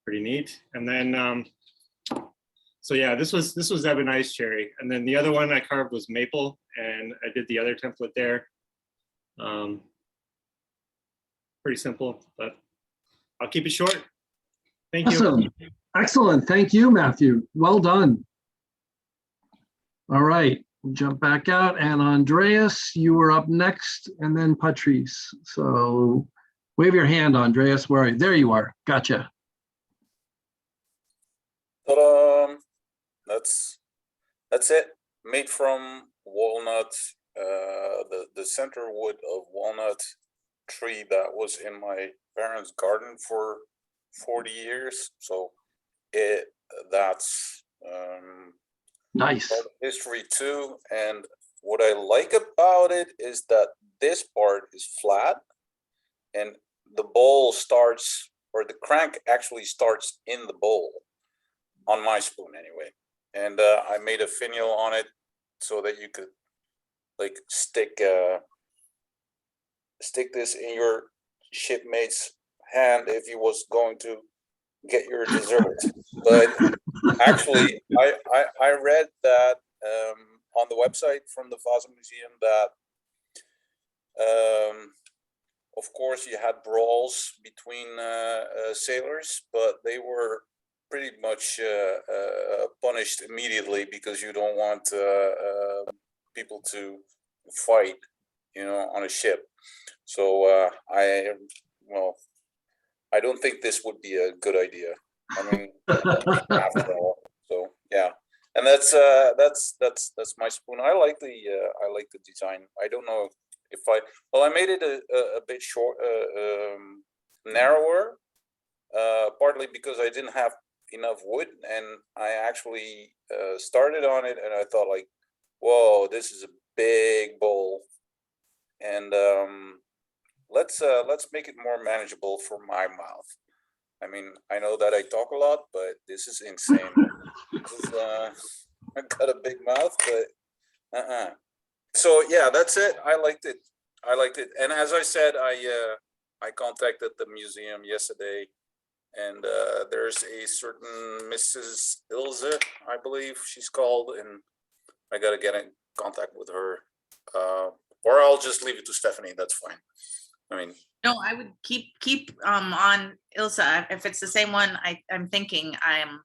pretty neat. And then, so yeah, this was Ebonite cherry. And then the other one I carved was maple, and I did the other template there. Pretty simple, but I'll keep it short. Thank you. Awesome. Excellent. Thank you, Matthew. Well done. All right, jump back out. And Andreas, you were up next, and then Patrice. So wave your hand, Andreas. Where are you? There you are. Gotcha. Ta-da! That's it. Made from walnut, the center wood of walnut tree that was in my parents' garden for 40 years. So that's nice part of history too. And what I like about it is that this part is flat, and the bowl starts, or the crank actually starts in the bowl on my spoon anyway. And I made a finial on it so that you could like stick this in your shipmate's hand if he was going to get your dessert. But actually, I read that on the website from the Vasa Museum that of course you had brawls between sailors, but they were pretty much punished immediately because you don't want people to fight, on a ship. So I don't think this would be a good idea. I mean, after all, so yeah. And that's my spoon. I like the design. I don't know if I made it a bit short, narrower, partly because I didn't have enough wood, and I actually started on it, and I thought like, whoa, this is a big bowl, and let's make it more manageable for my mouth. I mean, I know that I talk a lot, but this is insane. I got a big mouth, but So yeah, that's it. I liked it. And as I said, I contacted the museum yesterday, and there's a certain Mrs. Ilse, I believe she's called, and I gotta get in contact with her, or I'll just leave it to Stephanie. That's fine. I mean, no, I would keep on Ilse. If it's the same one, I'm thinking I've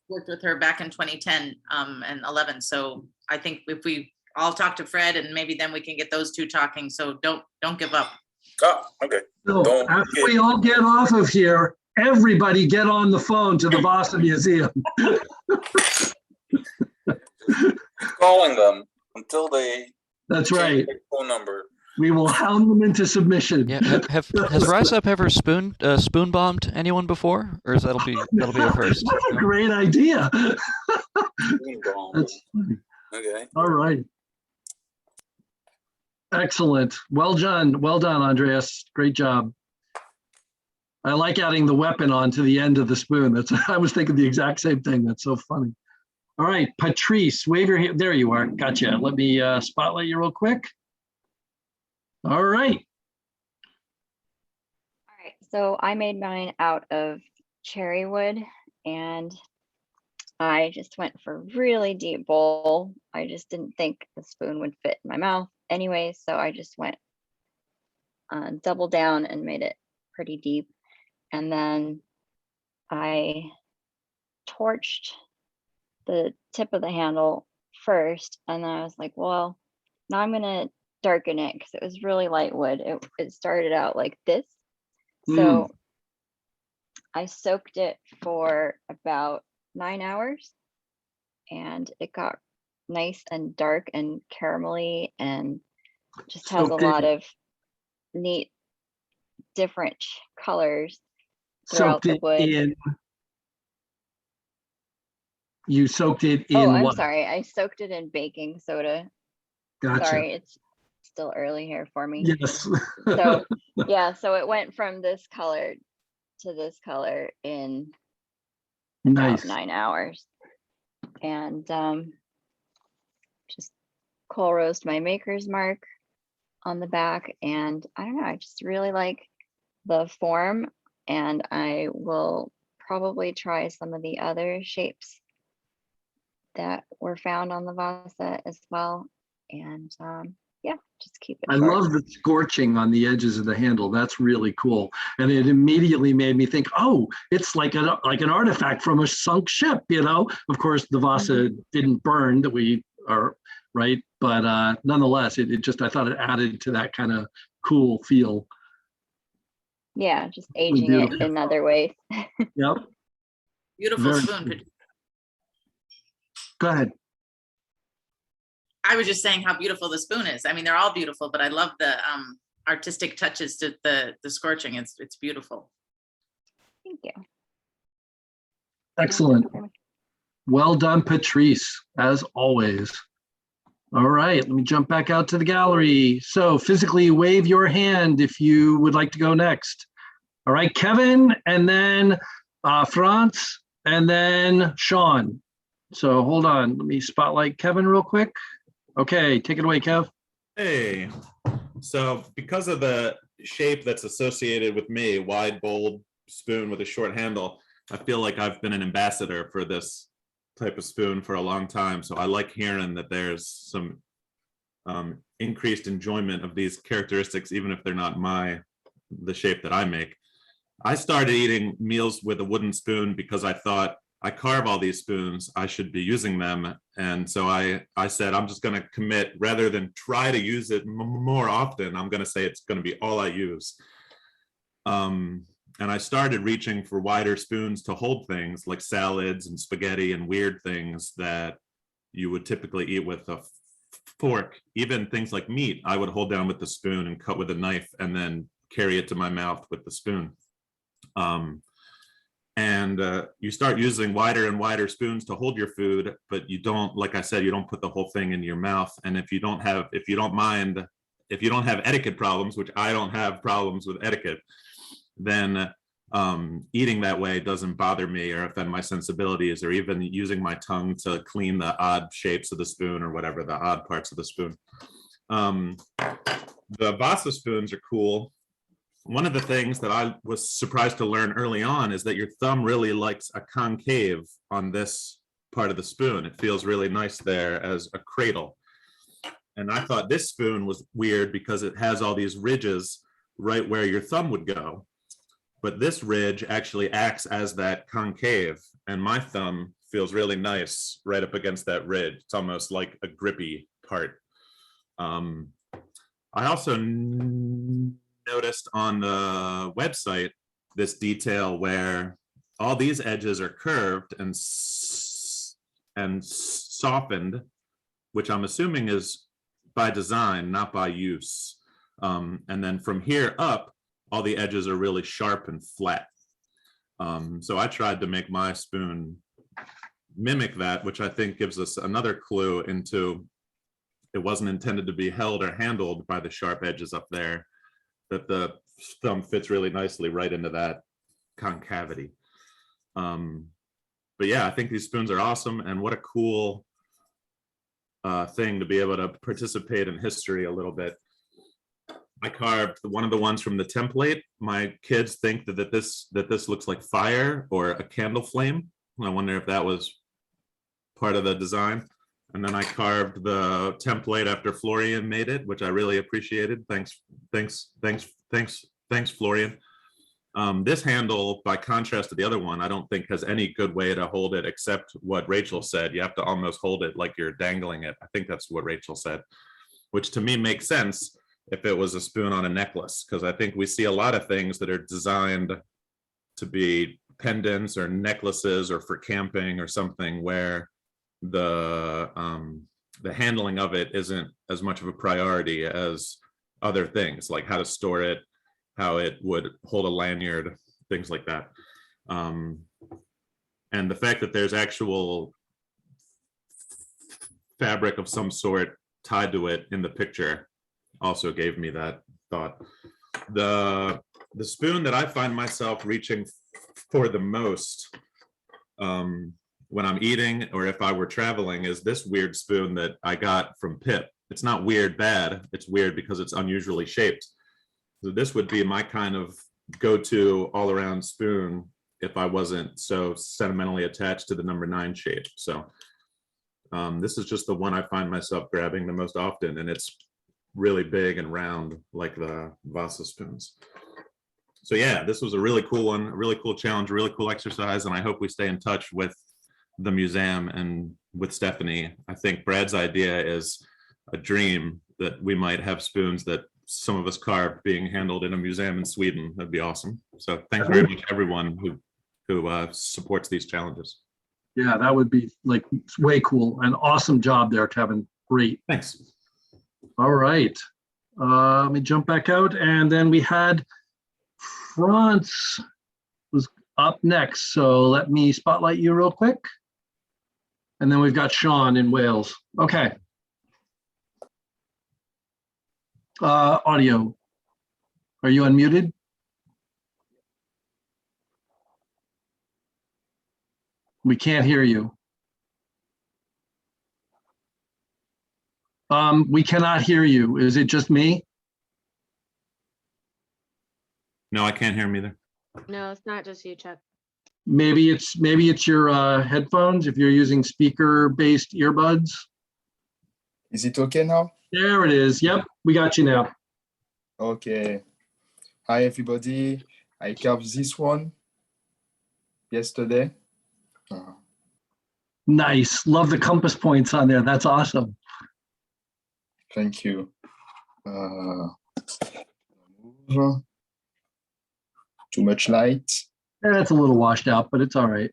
worked with her back in 2010 and 11. So I think if we all talk to Fred, and maybe then we can get those two talking. So don't give up. Oh, okay. So after we all get off of here, everybody get on the phone to the Vasa Museum. calling them until they. That's right. Their phone number. We will hound them into submission. Yeah, has Rise Up ever spoon bombed anyone before, or is that'll be a first? That's a great idea. That's funny. Okay. All right. Excellent. Well done, Andreas. Great job. I like adding the weapon onto the end of the spoon. I was thinking the exact same thing. That's so funny. All right, Patrice, wave your hand. There you are. Gotcha. Let me spotlight you real quick. All right. All right, so I made mine out of cherry wood, and I just went for a really deep bowl. I just didn't think the spoon would fit in my mouth anyway, so I just went double down and made it pretty deep. And then I torched the tip of the handle first, and then I was like, well, now I'm gonna darken it because it was really light wood. It started out like this. So I soaked it for about 9 hours, and it got nice and dark and caramelly, and just has a lot of neat different colors throughout the wood. You soaked it in I'm what? sorry, I soaked it in baking soda. Gotcha. Sorry, it's still early here for me. Yes. So yeah, so it went from this color to this color in about 9 hours. And just coal roast my maker's mark on the back, and I don't know, I just really like the form, and I will probably try some of the other shapes that were found on the Vasa as well. And yeah, just keep it I short. love the scorching on the edges of the handle. That's really cool. And it immediately made me think, oh, it's like an artifact from a sunk ship, Of course, the Vasa didn't burn, that we are, right? But nonetheless, I thought it added to that kind of cool feel. Yeah, just aging it in other ways. Yep. Beautiful spoon. Cool. Go ahead. I was just saying how beautiful the spoon is. I mean, they're all beautiful, but I love the artistic touches to the scorching. It's beautiful. Thank you. Excellent. Well done, Patrice, as always. All right, let me jump back out to the gallery. So physically wave your hand if you would like to go next. All right, Kevin, and then Franz, and then Sean. So hold on, let me spotlight Kevin real quick. Okay, take it away, Kev. Hey, so because of the shape that's associated with me, wide, bold spoon with a short handle, I feel like I've been an ambassador for this type of spoon for a long time. So I like hearing that there's some increased enjoyment of these characteristics, even if they're not the shape that I make. I started eating meals with a wooden spoon because I thought, I carve all these spoons, I should be using them. And so I said, I'm just going to commit, rather than try to use it more often, I'm going to say it's going to be all I use. And I started reaching for wider spoons to hold things like salads and spaghetti and weird things that you would typically eat with a fork. Even things like meat, I would hold down with the spoon and cut with a knife and then carry it to my mouth with the spoon. You start using wider and wider spoons to hold your food, but you don't, like I said, you don't put the whole thing in your mouth. And if you don't have etiquette problems, which I don't have problems with etiquette, then eating that way doesn't bother me or offend my sensibilities, or even using my tongue to clean the odd shapes of the spoon or whatever, the odd parts of the spoon. The Vasa spoons are cool. One of the things that I was surprised to learn early on is that your thumb really likes a concave on this part of the spoon. It feels really nice there as a cradle. And I thought this spoon was weird because it has all these ridges right where your thumb would go. But this ridge actually acts as that concave, and my thumb feels really nice right up against that ridge. It's almost like a grippy part. I also noticed on the website this detail where all these edges are curved and softened, which I'm assuming is by design, not by use. And then from here up, all the edges are really sharp and flat. So I tried to make my spoon mimic that, which I think gives us another clue into it wasn't intended to be held or handled by the sharp edges up there, that the thumb fits really nicely right into that concavity. But yeah, I think these spoons are awesome, and what a cool thing to be able to participate in history a little bit. I carved one of the ones from the template. My kids think that this looks like fire or a candle flame. I wonder if that was part of the design. And then I carved the template after Florian made it, which I really appreciated. Thanks, Florian. This handle, by contrast to the other one, I don't think has any good way to hold it except what Rachel said. You have to almost hold it like you're dangling it. I think that's what Rachel said, which to me makes sense if it was a spoon on a necklace, because I think we see a lot of things that are designed to be pendants or necklaces or for camping or something where the handling of it isn't as much of a priority as other things, like how to store it, how it would hold a lanyard, things like that. And the fact that there's actual fabric of some sort tied to it in the picture also gave me that thought. The spoon that I find myself reaching for the most when I'm eating or if I were traveling is this weird spoon that I got from Pip. It's not weird bad, it's weird because it's unusually shaped. So this would be my kind of go-to all-around spoon if I wasn't so sentimentally attached to the number 9 shape. So this is just the one I find myself grabbing the most often, and it's really big and round like the Vasa spoons. So yeah, this was a really cool one, a really cool challenge, a really cool exercise, and I hope we stay in touch with the museum and with Stephanie. I think Brad's idea is a dream that we might have spoons that some of us carved being handled in a museum in Sweden. That'd be awesome. So thanks very much everyone who supports these challenges. Yeah, that would be like way cool. An awesome job there, Kevin. Great. Thanks. All right. Let me jump back out. And then we had France was up next. So let me spotlight you real quick. And then we've got Sean in Wales. Okay. Audio. Are you unmuted? We can't hear you. We cannot hear you. Is it just me? No, I can't hear him either. No, it's not just you, Chuck. Maybe it's your headphones if you're using speaker-based earbuds. Is it okay now? There it is. Yep, we got you now. Okay. Hi, everybody. I carved this one yesterday. Nice. Love the compass points on there. That's awesome. Thank you. Too much light. Yeah, it's a little washed out, but it's all right.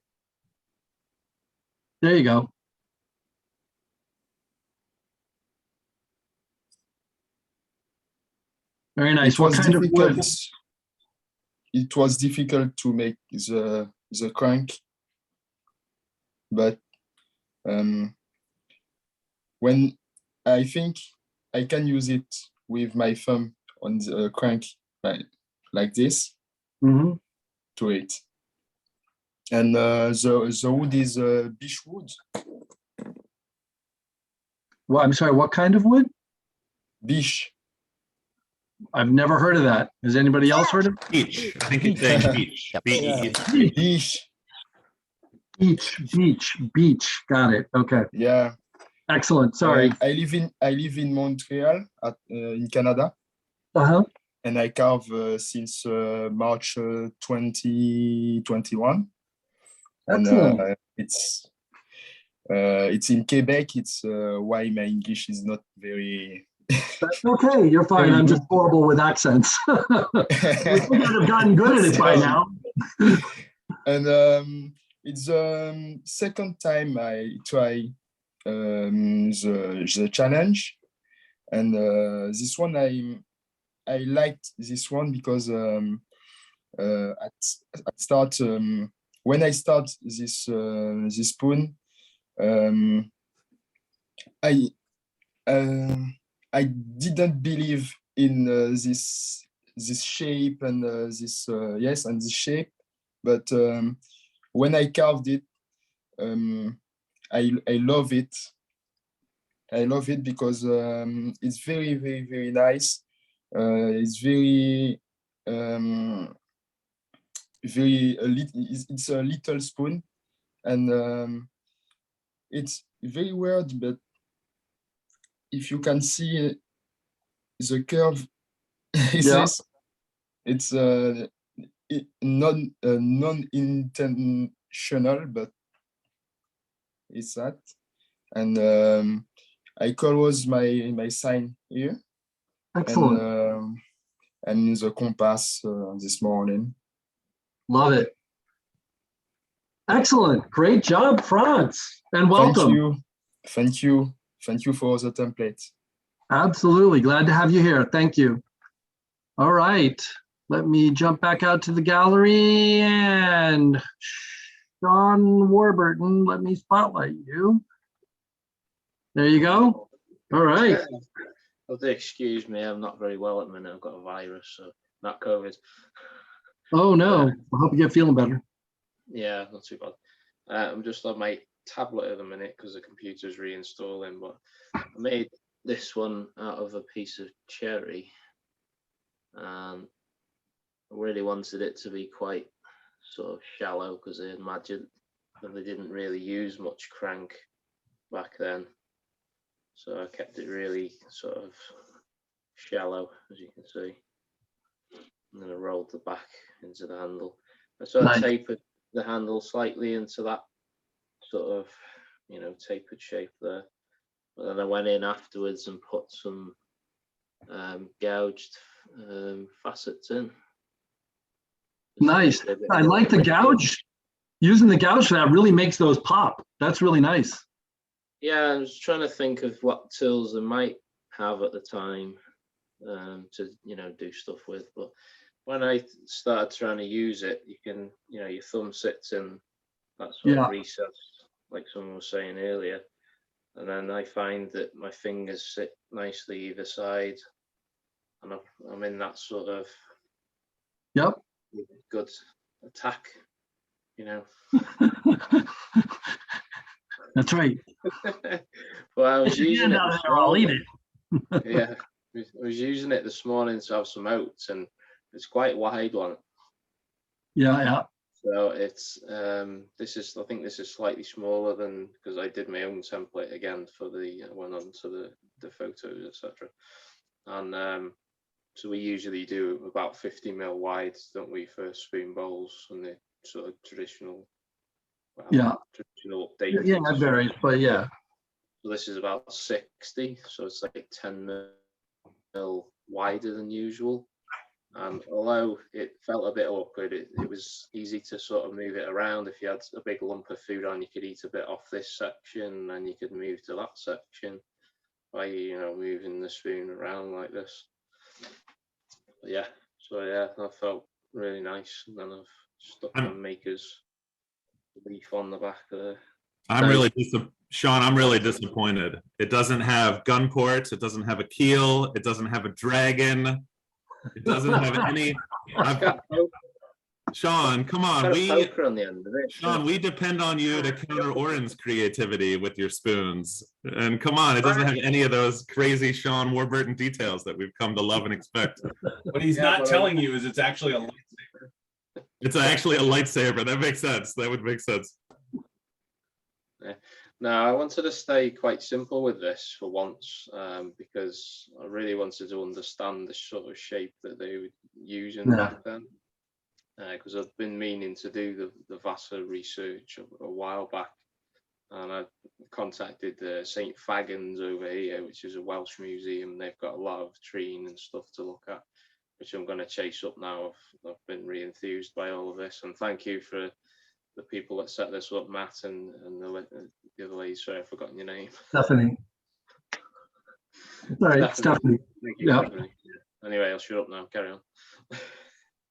There you go. Very nice. What kind of wood? It was difficult to make the crank, but when I think I can use it with my thumb on the crank, like this, to it. And the wood is beech wood. Well, I'm sorry, what kind of wood? Beech. I've never heard of that. Has anybody else heard of it? Beech. I think he's saying beech. Beech. Got it. Okay. Yeah. Excellent. Sorry. I live in Montreal, in Canada. Uh-huh. And I carve since March 2021. Excellent. And it's in Quebec. It's why my English is not very. That's okay. You're fine. I'm just horrible with accents. You think I'd have gotten good at it by now. And it's the second time I try the challenge, and this one I liked this one because at start when I start this spoon, I didn't believe in this shape and this and this shape, but when I carved it, I love it. I love it because it's very, very, very nice. It's very it's a little spoon, and it's very weird, but if you can see the curve, it's non-intentional, but it's that. And I close my sign here. Excellent. And the compass this morning. Love it. Excellent. Great job, Franz. And welcome. Thank you for the template. Absolutely. Glad to have you here. Thank you. All right. Let me jump back out to the gallery, and Sean Warburton, let me spotlight you. There you go. All right. Well, excuse me, I'm not very well at the minute. I've got a virus, so not COVID. Oh no, I hope you get feeling better. Yeah, not too bad. I'm just on my tablet at the minute because the computer's reinstalling, but I made this one out of a piece of cherry. I really wanted it to be quite sort of shallow because I imagine that they didn't really use much crank back then. So I kept it really sort of shallow, as you can see. And then I rolled the back into the handle. I sort of tapered the handle slightly into that sort of, tapered shape there. But then I went in afterwards and put some gouged facets in. Nice. I like the gouge. Using the gouge for that really makes those pop. That's really nice. Yeah, I was trying to think of what tools I might have at the time to do stuff with, but when I started trying to use it, you can, your thumb sits in that sort of recess, like someone was saying earlier, and then I find that my fingers sit nicely either side, and I'm in that sort of good attack, That's right. Well, I was using it. I'll eat it. Yeah, I was using it this morning to have some oats, and it's quite a wide one. Yeah. So it's I think this is slightly smaller than, because I did my own template again for the went on to the photos, etc. And So we usually do about 50 mil wide, don't we, for spoon bowls and the sort of traditional, well, Yeah. traditional update. Yeah, that varies, but yeah. So this is about 60, so it's like 10 mil wider than usual. And although it felt a bit awkward, it was easy to sort of move it around. If you had a big lump of food on, you could eat a bit off this section and you could move to that section by, you know, moving the spoon around like this. But yeah, so yeah, that felt really nice. And then I've stuck the maker's leaf on the back there. Sean, I'm really disappointed. It doesn't have gun ports. It doesn't have a keel. It doesn't have a dragon. It doesn't have any. Sean, come on. Sean, we depend on you to counter Oren's creativity with your spoons. And come on, it doesn't have any of those crazy Sean Warburton details that we've come to love and expect. What he's not telling you is it's actually a lightsaber. It's actually a lightsaber. That makes sense. That would make sense. Yeah. Now, I wanted to stay quite simple with this for once, because I really wanted to understand the sort of shape that they would use in back then. Because I've been meaning to do the Vasa research a while back, and I contacted St. Fagans over here, which is a Welsh museum. They've got a lot of treen and stuff to look at, which I'm going to chase up now. I've been re-enthused by all of this, and thank you for the people that set this up, Matt and the other lady. Sorry, I've forgotten your name. Stephanie. All right, Stephanie. Thank you, Yeah. Stephanie. Anyway, I'll shut up now. Carry on.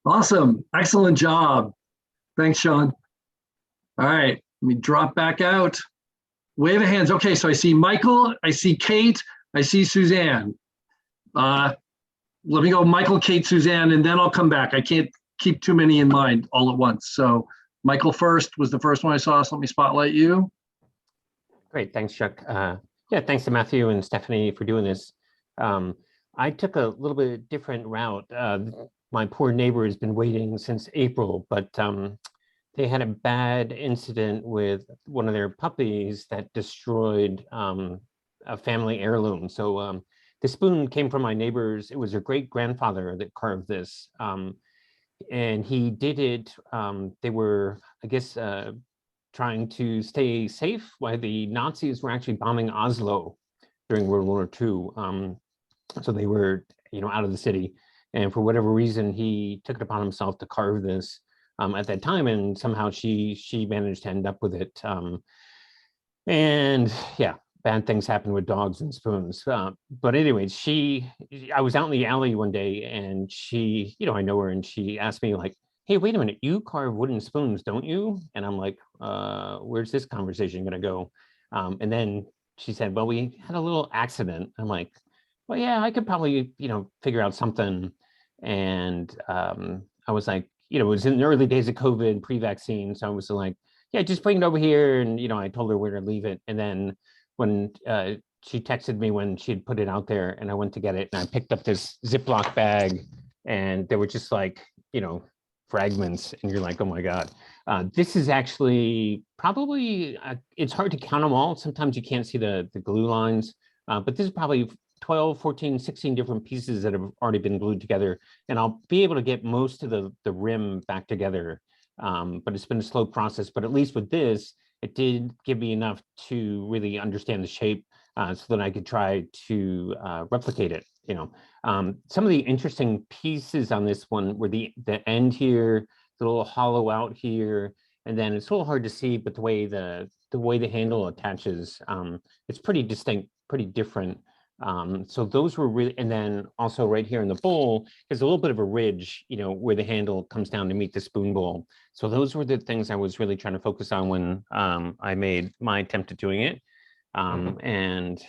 Awesome. Excellent job. Thanks, Sean. All right, let me drop back out. Wave of hands. Okay, so I see Michael, I see Kate, I see Suzanne. Let me go Michael, Kate, Suzanne, and then I'll come back. I can't keep too many in mind all at once. So Michael first was the first one I saw, so let me spotlight you. Great, thanks, Chuck. Yeah, thanks to Matthew and Stephanie for doing this. I took a little bit different route. My poor neighbor has been waiting since April, but they had a bad incident with one of their puppies that destroyed a family heirloom. So the spoon came from my neighbor's. It was her great grandfather that carved this. And he did it, they were, I guess, trying to stay safe while the Nazis were actually bombing Oslo during World War II. So they were, you know, out of the city. And for whatever reason, he took it upon himself to carve this at that time, and somehow she managed to end up with it. And yeah, bad things happen with dogs and spoons. But anyways, I was out in the alley one day, and she, you know, I know her, and she asked me like, "Hey, wait a minute, you carve wooden spoons, don't you?" And I'm like, "Where's this conversation gonna go?" And then she said, "Well, we had a little accident." I'm like, "Well, yeah, I could probably, you know, figure out something." And I was like, you know, it was in the early days of COVID, pre-vaccine. So I was like, yeah, just bring it over here. And, you know, I told her where to leave it. And then when she texted me when she had put it out there, and I went to get it, and I picked up this Ziploc bag, and there were just like, you know, fragments. And you're like, oh my God. This is actually probably, it's hard to count them all. Sometimes you can't see the glue lines, but this is probably 12, 14, 16 different pieces that have already been glued together. And I'll be able to get most of the rim back together. But it's been a slow process. But at least with this, it did give me enough to really understand the shape so that I could try to replicate it. You know, some of the interesting pieces on this one were the end here, the little hollow out here, and then it's a little hard to see, but the way the handle attaches, it's pretty distinct, pretty different. So those were really, and then also right here in the bowl, there's a little bit of a ridge, you know, where the handle comes down to meet the spoon bowl. So those were the things I was really trying to focus on when I made my attempt at doing it. And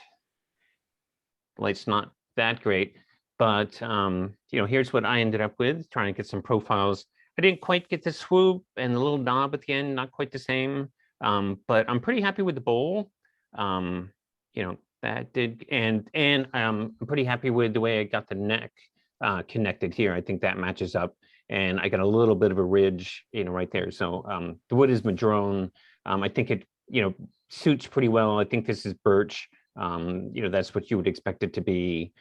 the light's not that great, but you know, here's what I ended up with, trying to get some profiles. I didn't quite get the swoop and the little knob at the end, not quite the same, but I'm pretty happy with the bowl. You know, that did, and I'm pretty happy with the way I got the neck connected here. I think that matches up, and I got a little bit of a ridge, you know, right there. So the wood is madrone. I think it, you know, suits pretty well. I think this is birch. You know, that's what you would expect it to be.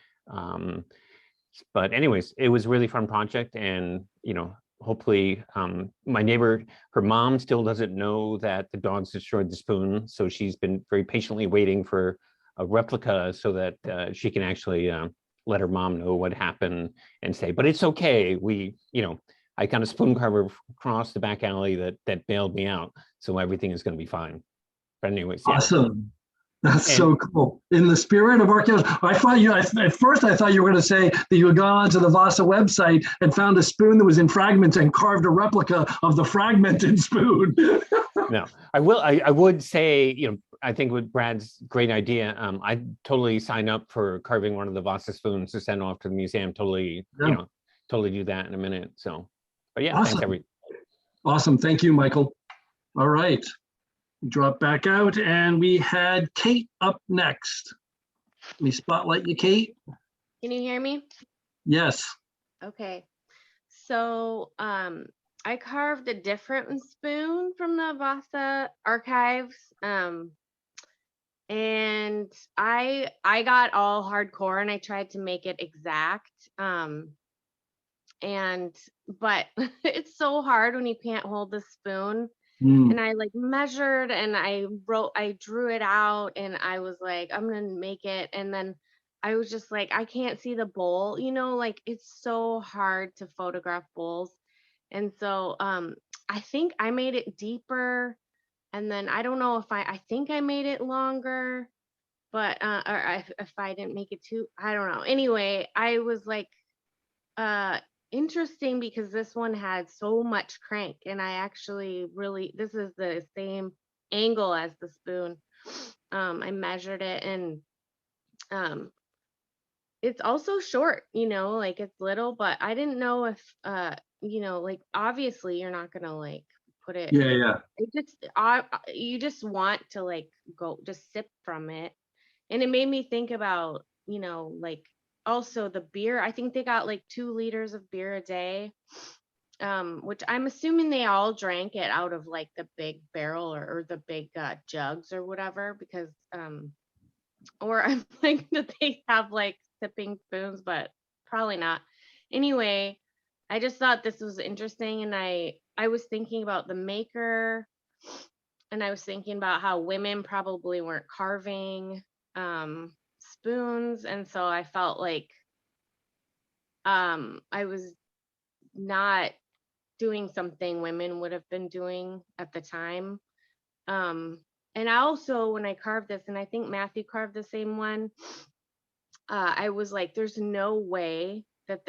But anyways, it was a really fun project, and hopefully my neighbor, her mom still doesn't know that the dogs destroyed the spoon, so she's been very patiently waiting for a replica so that she can actually let her mom know what happened and say, but it's okay. I kind of spoon carver across the back alley that bailed me out, so everything is going to be fine. But anyways, yeah. Awesome. That's so cool. In the spirit of archaeology, at first I thought you were going to say that you had gone onto the Vasa website and found a spoon that was in fragments and carved a replica of the fragmented spoon. No, I would say, I think with Brad's great idea, I'd totally sign up for carving one of the Vasa spoons to send off to the museum. Totally, totally do that in a minute. So, but yeah, awesome. Thanks everyone. Awesome. Thank you, Michael. All right. Drop back out, and we had Kate up next. Let me spotlight you, Kate. Can you hear me? Yes. Okay. So I carved a different spoon from the Vasa archives. And I got all hardcore and I tried to make it exact. But it's so hard when you can't hold the spoon. And I measured and I drew it out, and I was like, I'm gonna make it. And then I was just like, I can't see the bowl, it's so hard to photograph bowls. And so I think I made it deeper, and then I don't know if I think I made it longer, but if I didn't make it too, I don't know. Anyway, I was like, interesting because this one had so much crank, and I actually this is the same angle as the spoon. I measured it, and it's also short, it's little, but I didn't know if obviously you're not gonna put it. It just you just want to go just sip from it. And it made me think about also the beer. I think they got 2 liters of beer a day, which I'm assuming they all drank it out of the big barrel or the big jugs or whatever, because or I'm that they have sipping spoons, but probably not. Anyway, I just thought this was interesting, and I was thinking about the maker, and I was thinking about how women probably weren't carving spoons, and so I felt I was not doing something women would have been doing at the time. And I also, when I carved this, and I think Matthew carved the same one, I was like, there's no way that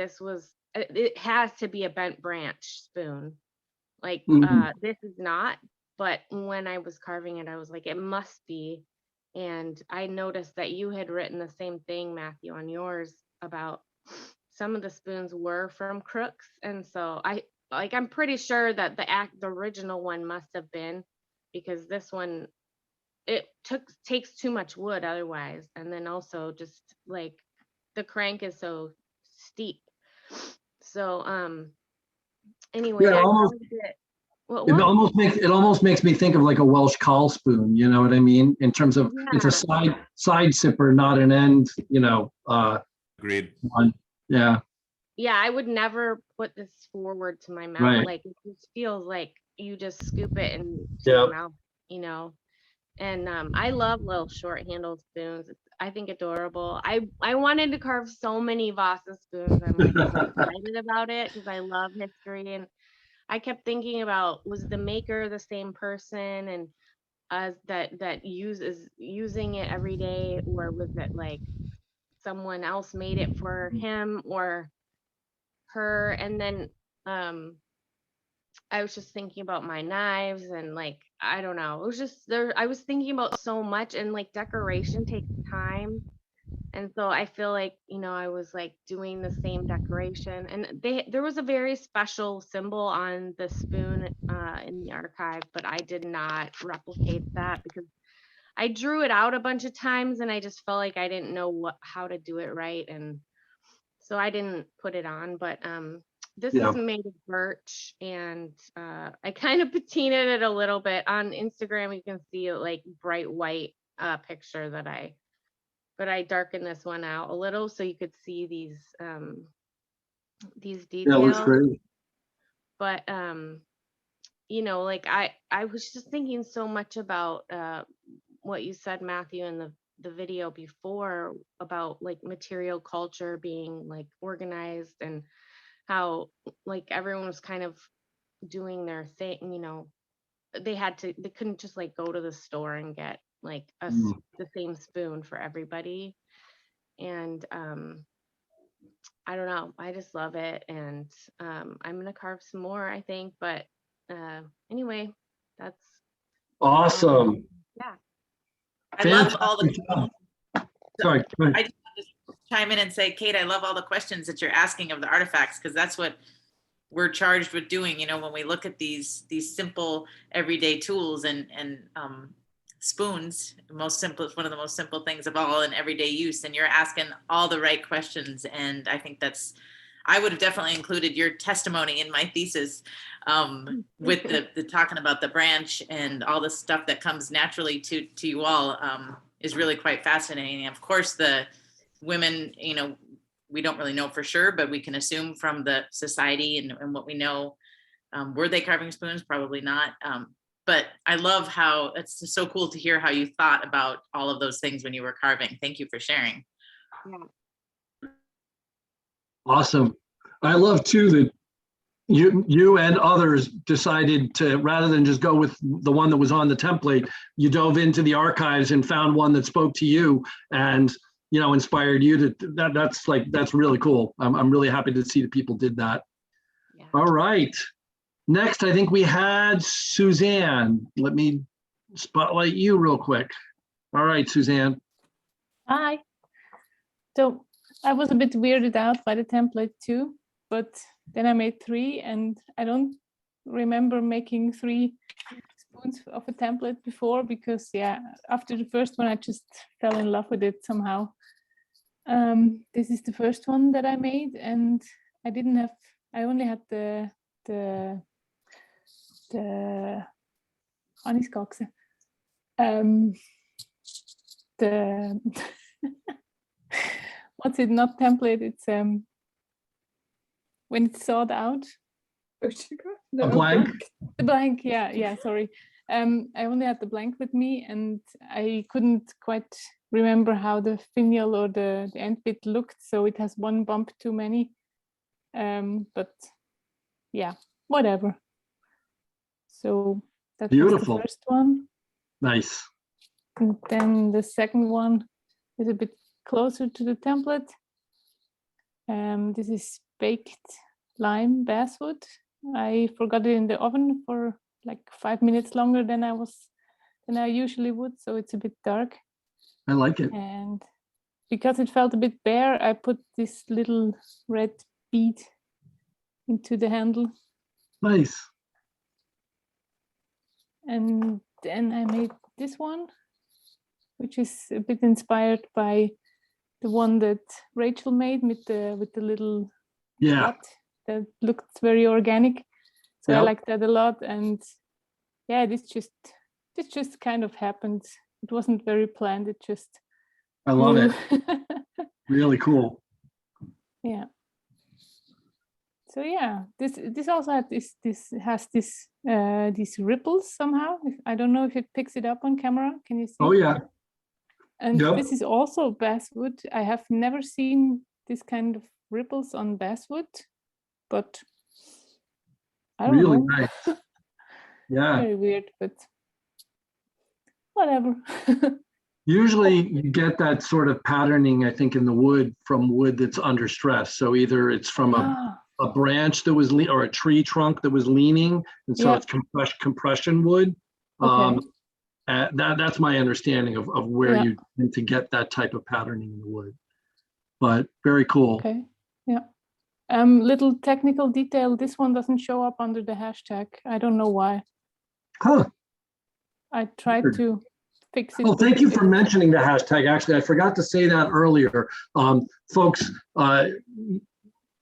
it has to be a bent branch spoon. This is not, but when I was carving it, I was like, it must be. And I noticed that you had written the same thing, Matthew, on yours about some of the spoons were from crooks. And so I'm pretty sure that the original one must have been, because this one, it takes too much wood otherwise. And then also just the crank is so steep. So anyway, yeah, it almost makes me think of a Welsh caul spoon, you know what I mean? In terms of it's a side sipper, not an end, Agreed. One. Yeah. Yeah, I would never put this forward to my mouth. Right. It just feels like you just scoop it and to your mouth, And I love little short handled spoons. I think adorable. I wanted to carve so many Vasa spoons. I'm so excited about it because I love history, and I kept thinking about, was the maker the same person, and that uses using it every day, or was it someone else made it for him or her? And then I was just thinking about my knives, and I don't know, it was just there. I was thinking about so much, and decoration takes time. And so I feel I was doing the same decoration, and there was a very special symbol on the spoon in the archive, but I did not replicate that because I drew it out a bunch of times, and I just felt like I didn't know how to do it right, and so I didn't put it on. But this is made of birch, and I kind of patinaed it a little bit. On Instagram you can see bright white picture that I but I darkened this one out a little so you could see these details. Yeah, it looks great. But you know, like I was just thinking so much about what you said, Matthew, in the video before about like material culture being like organized, and how like everyone was kind of doing their thing, you know, they couldn't just like go to the store and get like the same spoon for everybody. And I don't know, I just love it. And I'm gonna carve some more, I think, but anyway, that's awesome. Yeah. I love all the Sorry. I just want to chime in and say, Kate, I love all the questions that you're asking of the artifacts, because that's what we're charged with doing. You know, when we look at these simple everyday tools and spoons, most simple, it's one of the most simple things of all in everyday use, and you're asking all the right questions. And I think I would have definitely included your testimony in my thesis with the talking about the branch and all the stuff that comes naturally to you all is really quite fascinating. Of course, the women, you know, we don't really know for sure, but we can assume from the society and what we know, were they carving spoons? Probably not. But I love how it's so cool to hear how you thought about all of those things when you were carving. Thank you for sharing. Yeah. Awesome. I love too that you and others decided to, rather than just go with the one that was on the template, you dove into the archives and found one that spoke to you and, you know, inspired you to, that's really cool. I'm really happy to see that people did that. Yeah. All right. Next, I think we had Suzanne. Let me spotlight you real quick. All right, Suzanne. Hi. So I was a bit weirded out by the template too, but then I made 3, and I don't remember making 3 spoons of a template before, because yeah, after the first one, I just fell in love with it somehow. This is the first one that I made, and I only had the Aniskalkse. The what's it, not template, it's when it's sawed out. A blank? The blank, yeah, sorry. I only had the blank with me, and I couldn't quite remember how the finial or the end bit looked, so it has one bump too many. But yeah, whatever. So that was the first one. Nice. And then the second one is a bit closer to the template. This is baked lime basswood. I forgot it in the oven for like 5 minutes longer than I usually would, so it's a bit dark. I like it. And because it felt a bit bare, I put this little red bead into the handle. Nice. And then I made this one, which is a bit inspired by the one that Rachel made with the little dot that looked very organic. So I like that a lot. And yeah, this just kind of happened. It wasn't very planned. It just I love it. Really cool. Yeah. So yeah, this also had these ripples somehow. I don't know if it picks it up on camera. Can you see? Oh yeah. And this is also basswood. I have never seen this kind of ripples on basswood, but I don't know. Nice. Yeah. Very weird, but whatever. Usually you get that sort of patterning, I think, in the wood from wood that's under stress. So either it's from a branch that was or a tree trunk that was leaning, and so it's compression wood. Okay. That's my understanding of where you need to get that type of patterning in the wood. But very cool. Okay. Yeah. Little technical detail. This one doesn't show up under the hashtag. I don't know why. Huh. I tried to fix it. Well, thank you for mentioning the hashtag. Actually, I forgot to say that earlier. Folks,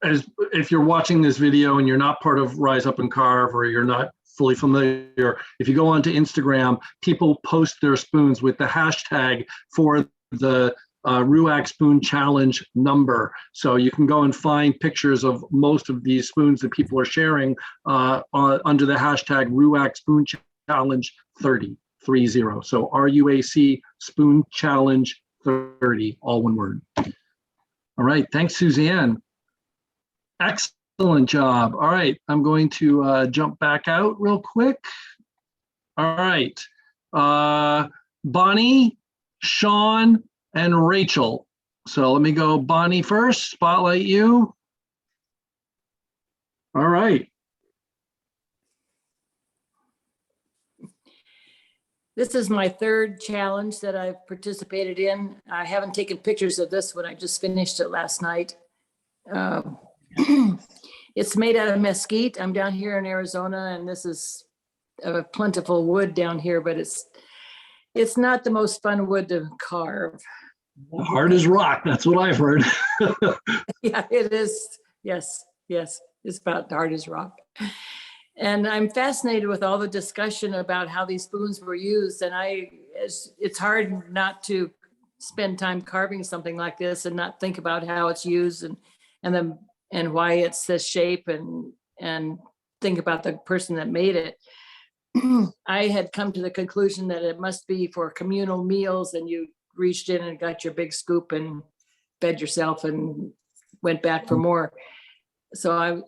as if you're watching this video and you're not part of Rise Up and Carve, or you're not fully familiar, if you go onto Instagram, people post their spoons with the hashtag for the RUAC Spoon Challenge number. So you can go and find pictures of most of these spoons that people are sharing under the hashtag RUAC Spoon Challenge 30. So RUAC Spoon Challenge 30, all one word. All right, thanks, Suzanne. Excellent job. All right, I'm going to jump back out real quick. All right, Bonnie, Sean, and Rachel. So let me go Bonnie first, spotlight you. All right. This is my third challenge that I've participated in. I haven't taken pictures of this one. I just finished it last night. It's made out of mesquite. I'm down here in Arizona, and this is a plentiful wood down here, but it's not the most fun wood to carve. Hard as rock, that's what I've heard. Yeah, it is. Yes, it's about hard as rock. And I'm fascinated with all the discussion about how these spoons were used. And it's hard not to spend time carving something like this and not think about how it's used and why it's this shape and think about the person that made it. I had come to the conclusion that it must be for communal meals, and you reached in and got your big scoop and fed yourself and went back for more. So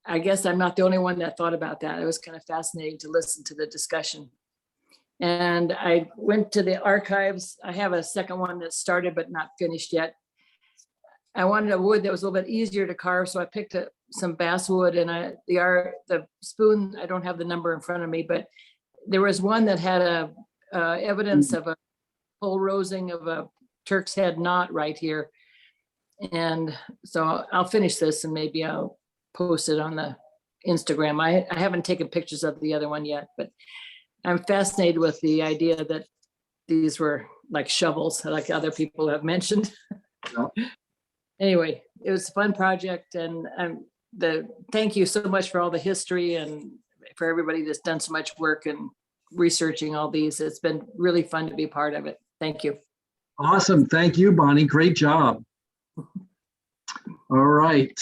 I guess I'm not the only one that thought about that. It was kind of fascinating to listen to the discussion. And I went to the archives. I have a second one that started but not finished yet. I wanted a wood that was a little bit easier to carve, so I picked up some basswood, and the spoon, I don't have the number in front of me, but there was one that had evidence of a full rosing of a Turk's head knot right here. And so I'll finish this and maybe I'll post it on the Instagram. I haven't taken pictures of the other one yet, but I'm fascinated with the idea that these were like shovels, like other people have mentioned. Anyway, it was a fun project, and thank you so much for all the history and for everybody that's done so much work and researching all these. It's been really fun to be part of it. Thank you. Awesome. Thank you, Bonnie. Great job. All right,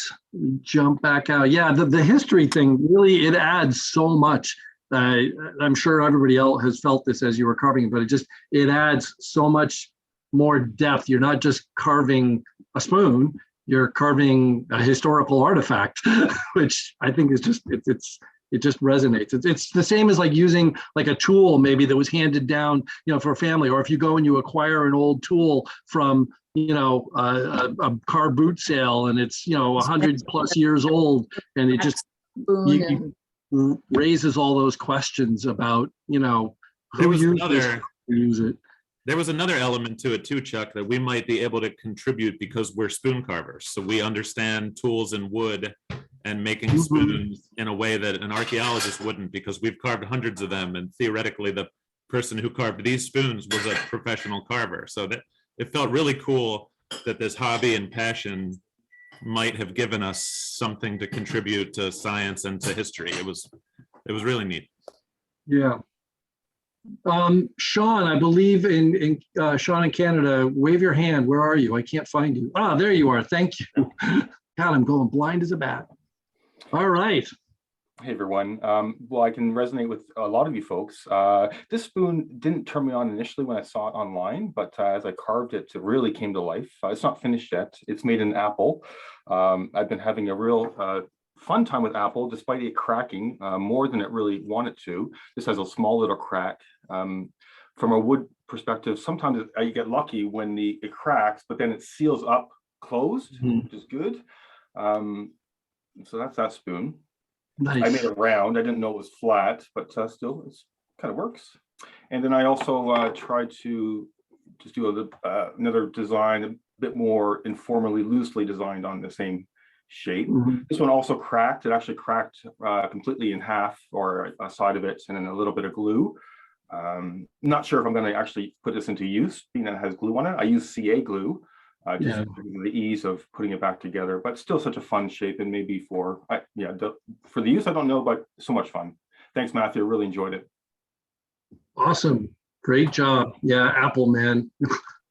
jump back out. Yeah, the history thing, really, it adds so much. I'm sure everybody else has felt this as you were carving, but it adds so much more depth. You're not just carving a spoon, you're carving a historical artifact, which I think is it just resonates. It's the same as like using like a tool maybe that was handed down, for a family, or if you go and you acquire an old tool from, a car boot sale, and it's, 100+ years old, and it just raises all those questions about, who use it. There was another element to it too, Chuck, that we might be able to contribute because we're spoon carvers. So we understand tools and wood and making spoons in a way that an archaeologist wouldn't, because we've carved hundreds of them. And theoretically, the person who carved these spoons was a professional carver. So that it felt really cool that this hobby and passion might have given us something to contribute to science and to history. It was really neat. Yeah. Sean, I believe in Sean in Canada, wave your hand. Where are you? I can't find you. Ah, there you are. Thank you. God, I'm going blind as a bat. All right. Hey, everyone. Well, I can resonate with a lot of you folks. This spoon didn't turn me on initially when I saw it online, but as I carved it, it really came to life. It's not finished yet. It's made in apple. I've been having a real fun time with apple, despite it cracking more than it really wanted to. This has a small little crack. From a wood perspective, sometimes you get lucky when it cracks, but then it seals up closed, which is good. So that's that spoon. Nice. I made it round. I didn't know it was flat, but still, it kind of works. And then I also tried to just do another design, a bit more informally, loosely designed on the same shape. This one also cracked. It actually cracked completely in half, or a side of it, and then a little bit of glue. Not sure if I'm going to actually put this into use, being that it has glue on it. I use CA glue, just for the ease of putting it back together, but still such a fun shape, and maybe for the use, I don't know, but so much fun. Thanks, Matthew. Really enjoyed it. Awesome. Great job. Yeah, apple, man.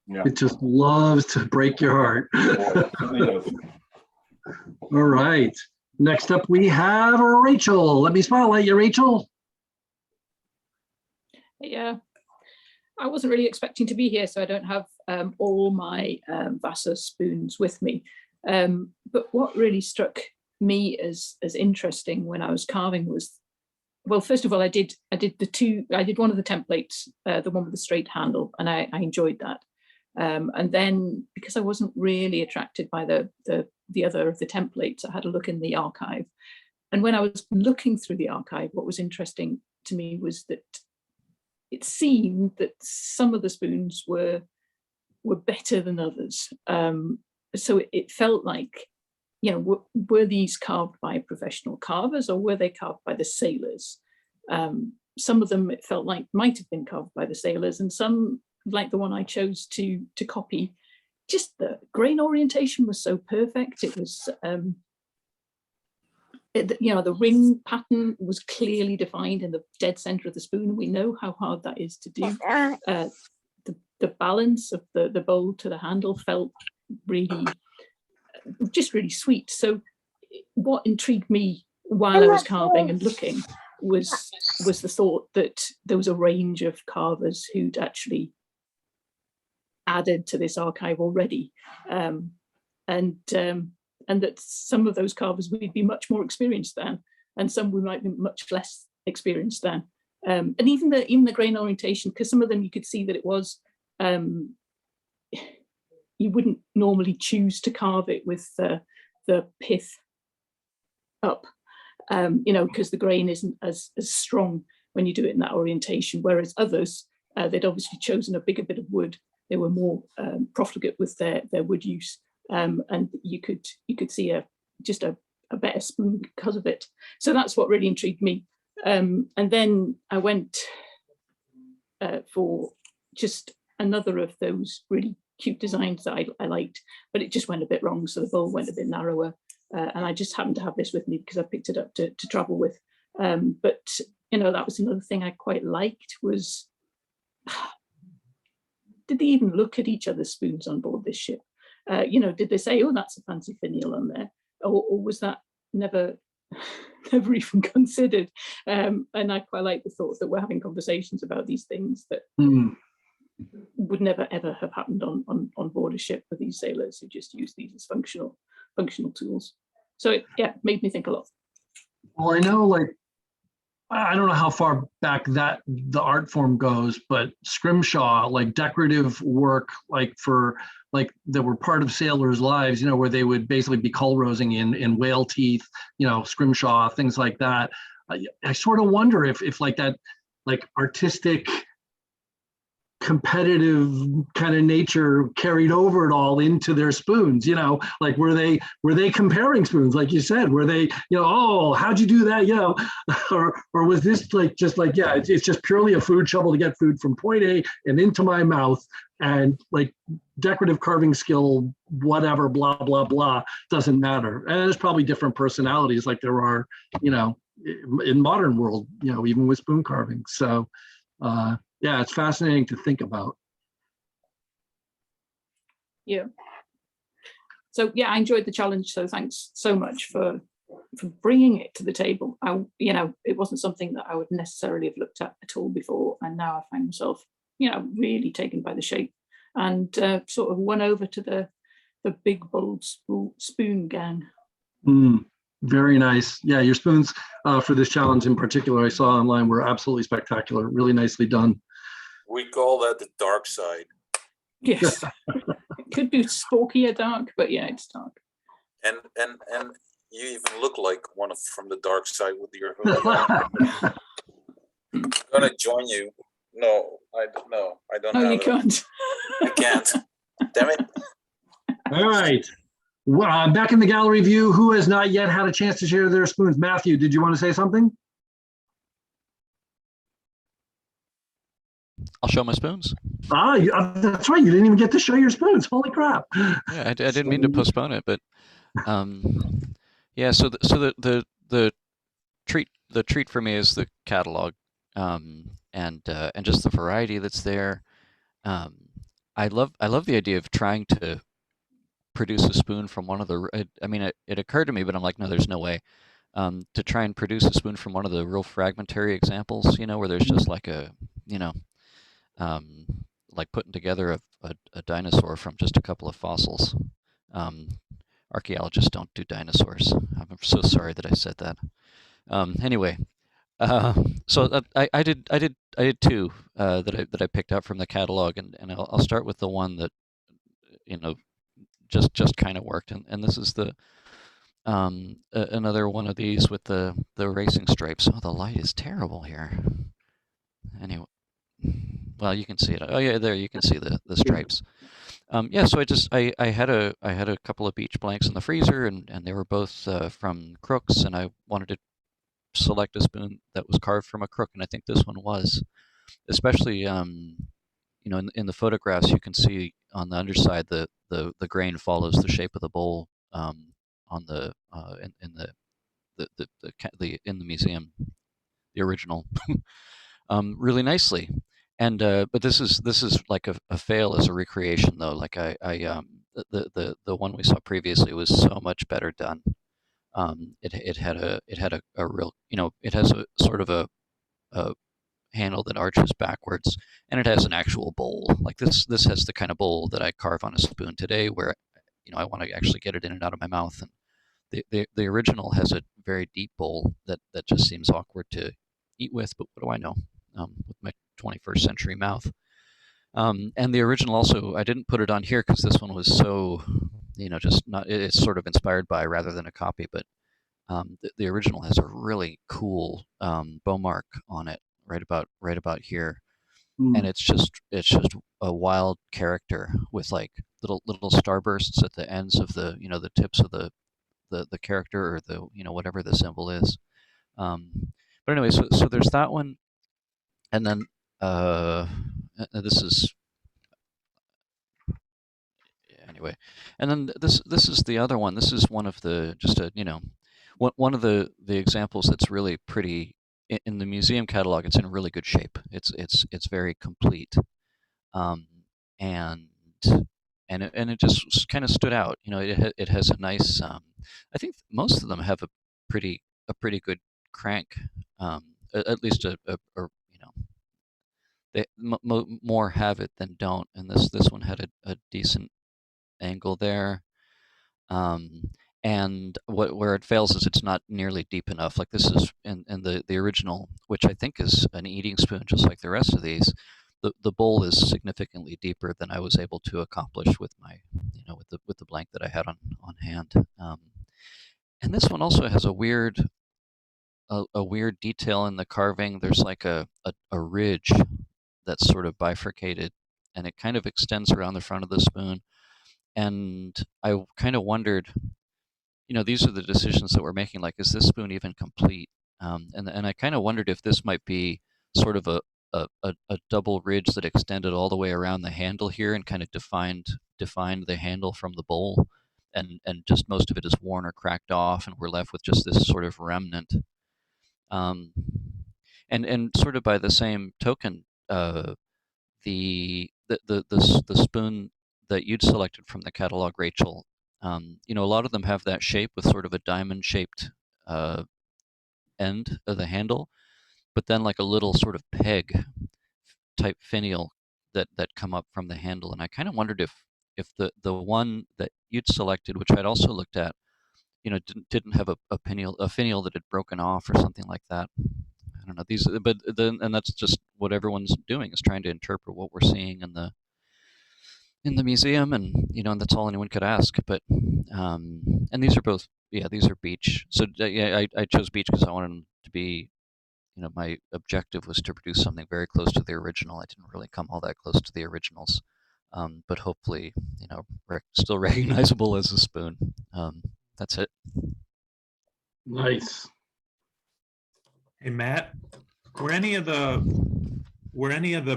Yeah. It just loves to break your heart. All right. Next up, we have Rachel. Let me spotlight you, Rachel. Yeah, I wasn't really expecting to be here, so I don't have all my Vasa spoons with me. But what really struck me as interesting when I was carving was, well, first of all, I did one of the templates, the one with the straight handle, and I enjoyed that. And then because I wasn't really attracted by the other of the templates, I had a look in the archive. And when I was looking through the archive, what was interesting to me was that it seemed that some of the spoons were better than others. So it felt like, you know, were these carved by professional carvers or were they carved by the sailors? Some of them it felt like might have been carved by the sailors, and some, like the one I chose to copy, just the grain orientation was so perfect. It was, you know, the ring pattern was clearly defined in the dead center of the spoon. We know how hard that is to do. The balance of the bowl to the handle felt really, just really sweet. So what intrigued me while I was carving and looking was the thought that there was a range of carvers who'd actually added to this archive already, and that some of those carvers would be much more experienced than, and some we might be much less experienced than. And even the grain orientation, because some of them you could see that it was, you wouldn't normally choose to carve it with the pith up, you know, because the grain isn't as strong when you do it in that orientation, whereas others, they'd obviously chosen a bigger bit of wood. They were more profligate with their wood use, and you could see just a better spoon because of it. So that's what really intrigued me. And then I went for just another of those really cute designs that I liked, but it just went a bit wrong. So the bowl went a bit narrower, and I just happened to have this with me because I picked it up to travel with. But you know, that was another thing I quite liked was, did they even look at each other's spoons on board this ship? You know, did they say, oh, that's a fancy finial on there? Or was that never even considered? And I quite like the thought that we're having conversations about these things that would never, ever have happened on board a ship with these sailors who just use these as functional tools. So it made me think a lot. Well, I know, like, I don't know how far back that the art form goes, but scrimshaw, like decorative work, like that were part of sailors' lives, you know, where they would basically be colrosing in whale teeth, you know, scrimshaw, things like that. I sort of wonder if like that, like artistic, competitive kind of nature carried over it all into their spoons, you know, like were they comparing spoons, like you said, were they, you know, oh, how'd you do that, you know, or was this like just like, yeah, it's just purely a food shovel to get food from point A and into my mouth, and like decorative carving skill, whatever, blah blah blah, doesn't matter. And there's probably different personalities like there are, you know, in modern world, you know, even with spoon carving. So yeah, it's fascinating to think about. Yeah. So yeah, I enjoyed the challenge. So thanks so much for bringing it to the table. You know, it wasn't something that I would necessarily have looked at all before, and now I find myself, you know, really taken by the shape, and sort of won over to the big bold spoon gang. Very nice. Yeah, your spoons for this challenge in particular, I saw online, were absolutely spectacular. Really nicely done. We call that the dark side. Yes. It could be spooky or dark, but yeah, it's dark. And you even look like one from the dark side with your hood. I'm gonna join you. No, I don't know. I don't. No, have you can't. I can't. Damn it. All right. Back in the gallery view, who has not yet had a chance to share their spoons? Matthew, did you want to say something? I'll show my spoons. That's right. You didn't even get to show your spoons. Holy crap. Yeah, I didn't mean to postpone it, but yeah. So the treat for me is the catalog, and just the variety that's there. I love the idea of trying to produce a spoon from one of the. I mean, it occurred to me, but I'm like, no, there's no way. To try and produce a spoon from one of the real fragmentary examples, where there's just like a, um, like putting together a dinosaur from just a couple of fossils. Archaeologists don't do dinosaurs. I'm so sorry that I said that. Anyway, so I did two that I picked out from the catalog, and I'll start with the one that just kind of worked, and this is the another one of these with the racing stripes. Oh, the light is terrible here. Anyway, well, you can see it. Oh yeah, there you can see the stripes. Yeah, so I had a couple of beach blanks in the freezer, and they were both from crooks, and I wanted to select a spoon that was carved from a crook, and I think this one was, especially in the photographs you can see on the underside the grain follows the shape of the bowl on the in the museum, the original, really nicely. And but this is like a fail as a recreation though. Like the one we saw previously was so much better done. It had a real, it has a sort of a handle that arches backwards, and it has an actual bowl. Like this has the kind of bowl that I carve on a spoon today, where I want to actually get it in and out of my mouth. And the original has a very deep bowl that just seems awkward to eat with, but what do I know, with my 21st century mouth. And the original also, I didn't put it on here because this one was so, just not, it's sort of inspired by rather than a copy, but the original has a really cool bow mark on it right about here. And it's just a wild character with like little starbursts at the ends of the the tips of the character, or the whatever the symbol is. But anyway, so there's that one, and then this is anyway, and then this is the other one. This is one of the one of the examples that's really pretty in the museum catalog. It's in really good shape. It's very complete, and it just kind of stood out. It has a nice. I think most of them have a pretty good crank. At least they more have it than don't, and this one had a decent angle there. And where it fails is it's not nearly deep enough. Like this is in the original, which I think is an eating spoon, just like the rest of these. The bowl is significantly deeper than I was able to accomplish with my, with the blank that I had on hand. And this one also has a weird detail in the carving. There's like a ridge that's sort of bifurcated, and it kind of extends around the front of the spoon. And I kind of wondered, these are the decisions that we're making. Like, is this spoon even complete? And I kind of wondered if this might be sort of a double ridge that extended all the way around the handle here and kind of defined the handle from the bowl, and just most of it is worn or cracked off, and we're left with just this sort of remnant. And sort of by the same token, the spoon that you'd selected from the catalog, Rachel, a lot of them have that shape with sort of a diamond-shaped end of the handle, but then like a little sort of peg type finial that come up from the handle. And I kind of wondered if the one that you'd selected, which I'd also looked at, didn't have a finial that had broken off or something like that. I don't know and that's just what everyone's doing, is trying to interpret what we're seeing in the museum, and and that's all anyone could ask. But and these are both, these are beach. So I chose beach because I wanted them to be, my objective was to produce something very close to the original. I didn't really come all that close to the originals, but hopefully still recognizable as a spoon. That's it. Nice. Hey Matt, were any of the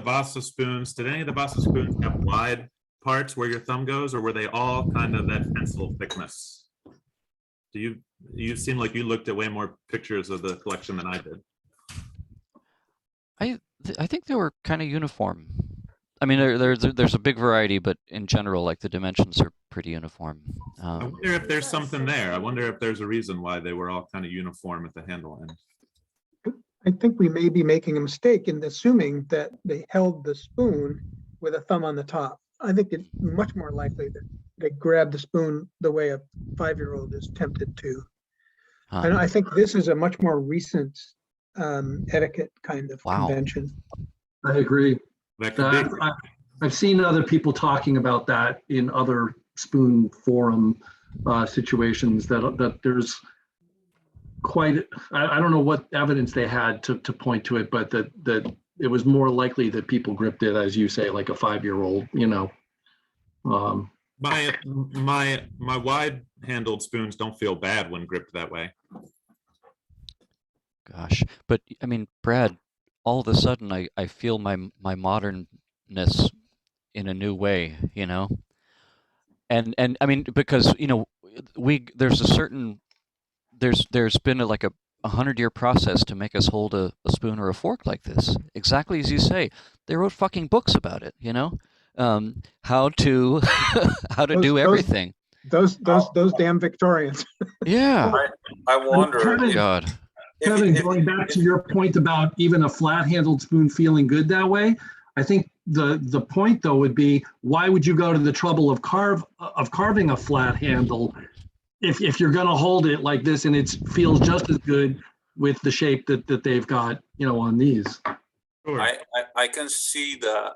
Vasa spoons? Did any of the Vasa spoons have wide parts where your thumb goes, or were they all kind of that pencil thickness? You seem like you looked at way more pictures of the collection than I did. I think they were kind of uniform. I mean, there's a big variety, but in general, like the dimensions are pretty uniform. I wonder if there's something there. I wonder if there's a reason why they were all kind of uniform at the handle end. I think we may be making a mistake in assuming that they held the spoon with a thumb on the top. I think it's much more likely that they grabbed the spoon the way a 5-year-old is tempted to. And I think this is a much more recent etiquette kind of convention. I agree. That could be. I've seen other people talking about that in other spoon forum situations, that there's quite, I don't know what evidence they had to point to it, but that it was more likely that people gripped it, as you say, like a 5-year-old, you know. My wide-handled spoons don't feel bad when gripped that way. Gosh, but I mean, Brad, all of a sudden I feel my modernness in a new way, you know. And I mean, because you know, there's been like a 100-year process to make us hold a spoon or a fork like this. Exactly as you say, they wrote fucking books about it, you know, how to do everything. Those damn Victorians. Yeah. I wonder. Kevin, going back to your point about even a flat-handled spoon feeling good that way, I think the point though would be, why would you go to the trouble of carving a flat handle if you're going to hold it like this and it feels just as good with the shape that they've got, you know, on these. I can see that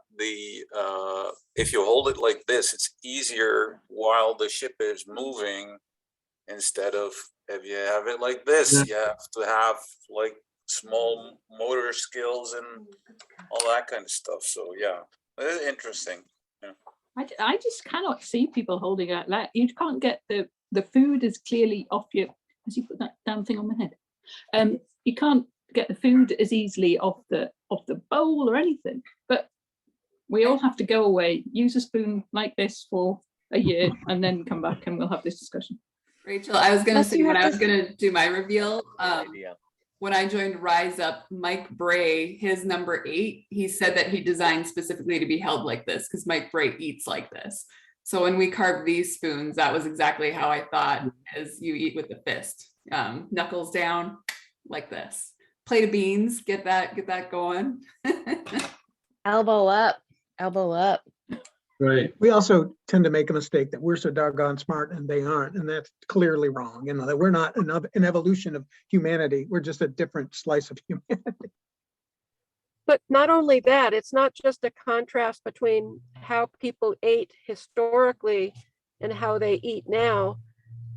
if you hold it like this, it's easier while the ship is moving, instead of if you have it like this, you have to have like small motor skills and all that kind of stuff. So yeah, it's interesting. Yeah. I just cannot see people holding it like you can't get the food is clearly off you as you put that damn thing on my head. You can't get the food as easily off the bowl or anything. But we all have to go away, use a spoon like this for a year, and then come back and we'll have this discussion. Rachel, I was going to say when I was going to do my reveal, when I joined Rise Up, Mike Bray, his number 8, he said that he designed specifically to be held like this because Mike Bray eats like this. So when we carved these spoons, that was exactly how I thought, as you eat with the fist, knuckles down like this. Plate of beans, get that going. Elbow up, elbow up. Right. We also tend to make a mistake that we're so doggone smart and they aren't, and that's clearly wrong. You know, that we're not an evolution of humanity. We're just a different slice of humanity. But not only that, it's not just a contrast between how people ate historically and how they eat now.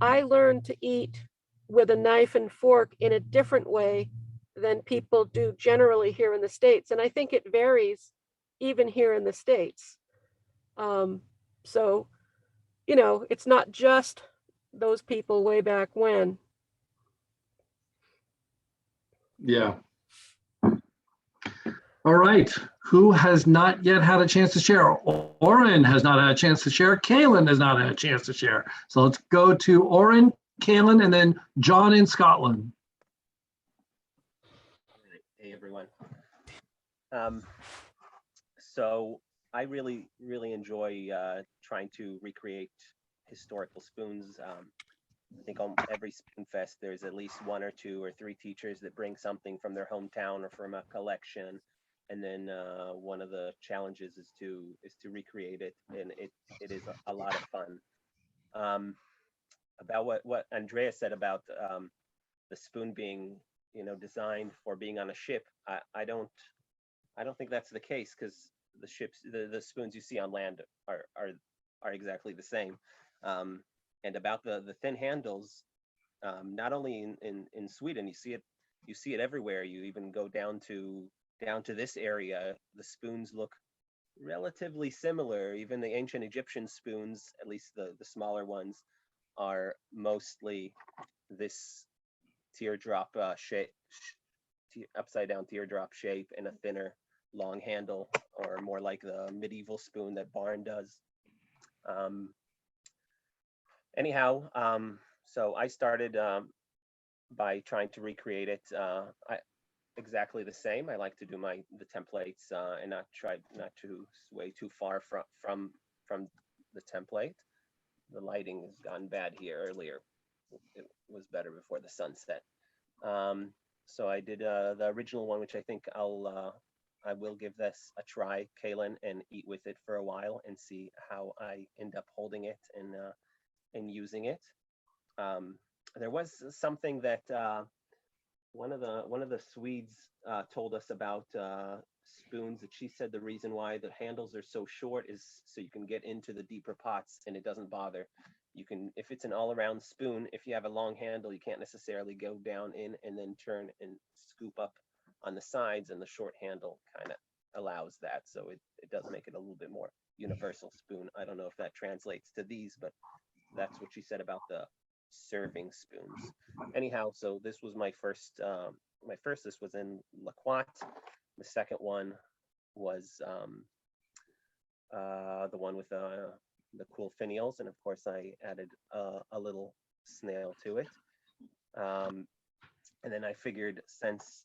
I learned to eat with a knife and fork in a different way than people do generally here in the States. And I think it varies even here in the States. So, you know, it's not just those people way back when. Yeah. All right. Who has not yet had a chance to share? Oren has not had a chance to share. Kaylin has not had a chance to share. So let's go to Oren, Kaylin, and then John in Scotland. Hey, everyone. So I really enjoy trying to recreate historical spoons. I think on every Spoon Fest, there's at least 1 or 2 or 3 teachers that bring something from their hometown or from a collection. And then one of the challenges is to recreate it, and it is a lot of fun. About what Andrea said about the spoon being, you know, designed for being on a ship, I don't think that's the case, because the spoons you see on land are exactly the same. And about the thin handles, not only in Sweden, you see it everywhere. You even go down to this area, the spoons look relatively similar. Even the ancient Egyptian spoons, at least the smaller ones, are mostly this teardrop shape, upside down teardrop shape, and a thinner long handle, or more like the medieval spoon that Barn does. Anyhow, so I started by trying to recreate it. exactly the same. I like to do the templates and not to sway too far from the template. The lighting has gone bad here earlier. It was better before the sunset. So I did the original one, which I think I will give this a try, Kaylin, and eat with it for a while and see how I end up holding it and using it. There was something that one of the Swedes told us about spoons, that she said the reason why the handles are so short is so you can get into the deeper pots and it doesn't bother. You can, if it's an all-around spoon, if you have a long handle, you can't necessarily go down in and then turn and scoop up on the sides, and the short handle kind of allows that. So it does make it a little bit more universal spoon. I don't know if that translates to these, but that's what she said about the serving spoons. Anyhow, so this was my first, this was in Laquat. The second one was the one with the cool finials, and of course I added a little snail to it. And then I figured since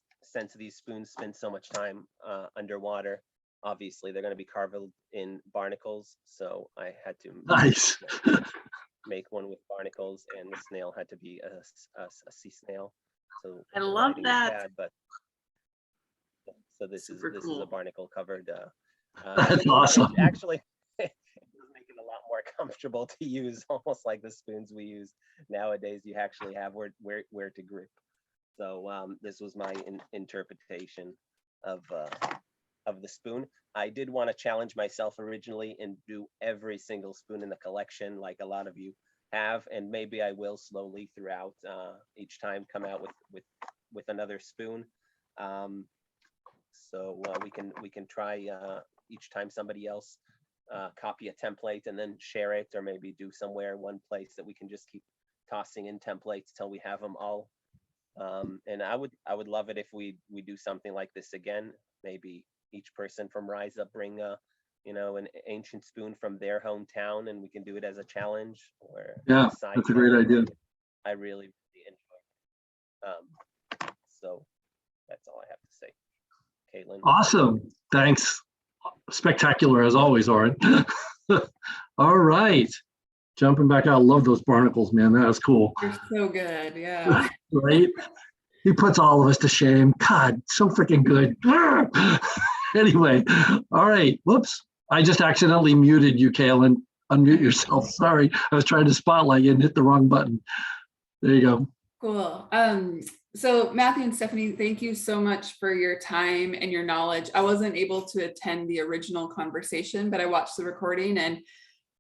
these spoons spend so much time underwater, obviously they're going to be carved in barnacles, so I had to make one with barnacles, and the snail had to be a sea snail. So I love that. Bad, but so this is a barnacle covered. That's awesome. Actually, it make it a lot more comfortable to use, almost like the spoons we use nowadays. You actually have where to grip. So this was my interpretation of the spoon. I did want to challenge myself originally and do every single spoon in the collection, like a lot of you have, and maybe I will slowly throughout each time come out with another spoon. So we can try each time somebody else copy a template and then share it, or maybe do somewhere one place that we can just keep tossing in templates till we have them all. And I would love it if we do something like this again. Maybe each person from Rise Up bring an ancient spoon from their hometown, and we can do it as a challenge. Or yeah, that's a great idea. I really enjoy it. So that's all I have to say. Caitlin. Awesome. Thanks. Spectacular as always, Oren. All right. Jumping back out. I love those barnacles, man. That was cool. They're so good. Yeah. Right? He puts all of us to shame. God, so freaking good. Anyway, all right. Whoops. I just accidentally muted you, Kaylin. Unmute yourself. Sorry. I was trying to spotlight you and hit the wrong button. There you go. Cool. So Matthew and Stephanie, thank you so much for your time and your knowledge. I wasn't able to attend the original conversation, but I watched the recording, and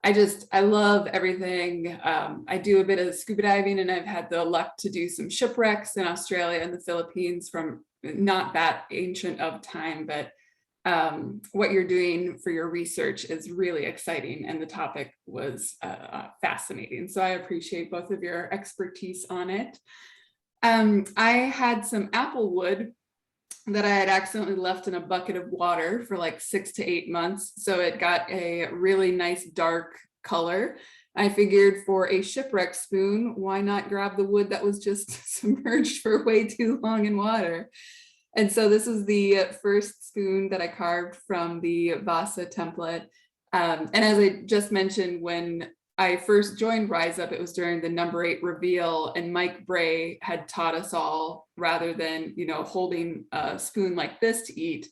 I love everything. I do a bit of scuba diving, and I've had the luck to do some shipwrecks in Australia and the Philippines from not that ancient of time, but what you're doing for your research is really exciting, and the topic was fascinating. So I appreciate both of your expertise on it. I had some apple wood that I had accidentally left in a bucket of water for like 6 to 8 months. So it got a really nice dark color. I figured for a shipwreck spoon, why not grab the wood that was just submerged for way too long in water? And so this is the first spoon that I carved from the Vasa template. And as I just mentioned, when I first joined Rise Up, it was during the number 8 reveal, and Mike Bray had taught us all, rather than, holding a spoon like this to eat,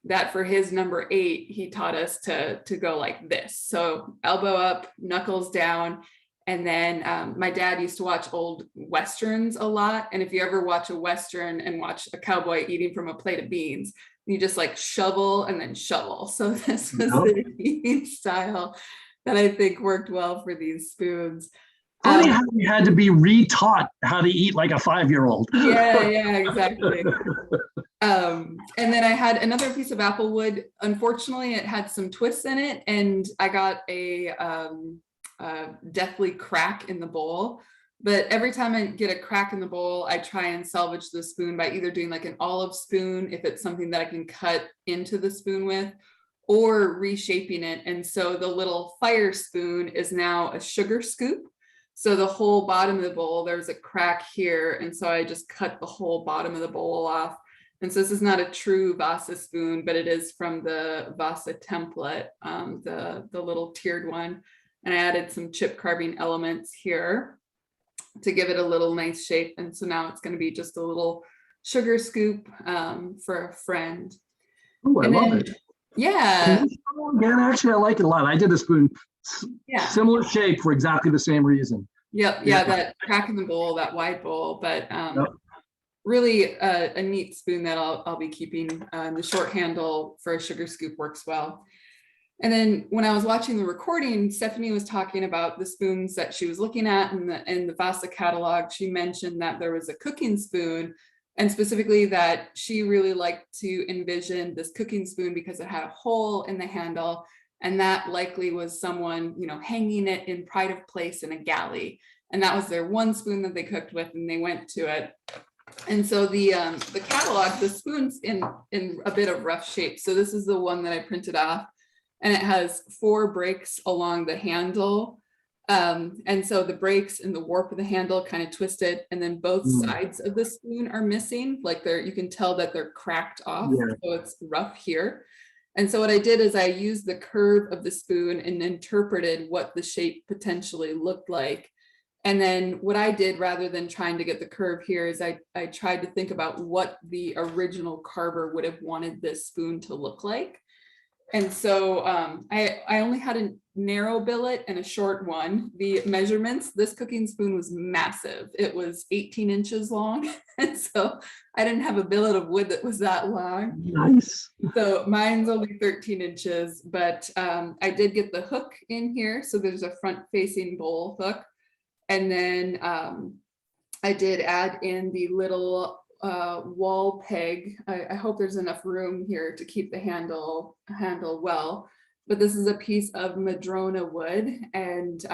that for his number 8, he taught us to go like this. So elbow up, knuckles down. And then my dad used to watch old Westerns a lot. And if you ever watch a Western and watch a cowboy eating from a plate of beans, you just like shovel and then shovel. So this was the eating style that I think worked well for these spoons. Funny how you had to be retaught how to eat like a 5-year-old. Yeah, exactly. And then I had another piece of apple wood. Unfortunately, it had some twists in it, and I got a deathly crack in the bowl. But every time I get a crack in the bowl, I try and salvage the spoon by either doing like an olive spoon, if it's something that I can cut into the spoon with, or reshaping it. And so the little fire spoon is now a sugar scoop. So the whole bottom of the bowl, there's a crack here. And so I just cut the whole bottom of the bowl off. And so this is not a true Vasa spoon, but it is from the Vasa template, the little tiered one. And I added some chip carving elements here to give it a little nice shape. And so now it's going to be just a little sugar scoop for a friend. Oh, I love it. Yeah. Can you show it again? Actually, I like it a lot. I did a spoon, similar shape for exactly the same reason. Yep. Yeah, that crack in the bowl, that wide bowl, but really a neat spoon that I'll be keeping. The short handle for a sugar scoop works well. And then when I was watching the recording, Stephanie was talking about the spoons that she was looking at in the Vasa catalog. She mentioned that there was a cooking spoon, and specifically that she really liked to envision this cooking spoon because it had a hole in the handle, and that likely was someone, you know, hanging it in pride of place in a galley. And that was their one spoon that they cooked with, and they went to it. And so the catalog, the spoon's in a bit of rough shape. So this is the one that I printed off, and it has 4 breaks along the handle. And so the breaks and the warp of the handle kind of twisted, and then both sides of the spoon are missing. Like you can tell that they're cracked off. Yeah. So it's rough here. And so what I did is I used the curve of the spoon and interpreted what the shape potentially looked like. And then what I did, rather than trying to get the curve here, is I tried to think about what the original carver would have wanted this spoon to look like. And so I only had a narrow billet and a short one. The measurements, this cooking spoon was massive. It was 18 inches long. And so I didn't have a billet of wood that was that long. Nice. So mine's only 13 inches, but I did get the hook in here. So there's a front facing bowl hook. And then I did add in the little wall peg. I hope there's enough room here to keep the handle well, but this is a piece of madrona wood, and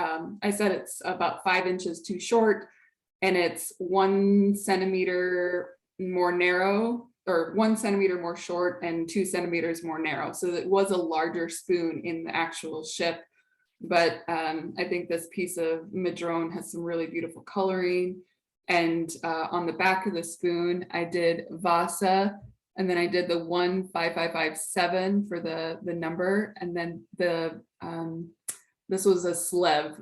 I said it's about 5 inches too short, and it's 1 centimeter more narrow, or 1 centimeter more short and 2 centimeters more narrow. So it was a larger spoon in the actual ship. But I think this piece of madrone has some really beautiful coloring. And on the back of the spoon, I did Vasa, and then I did the 15557 for the number, and then this was a slev.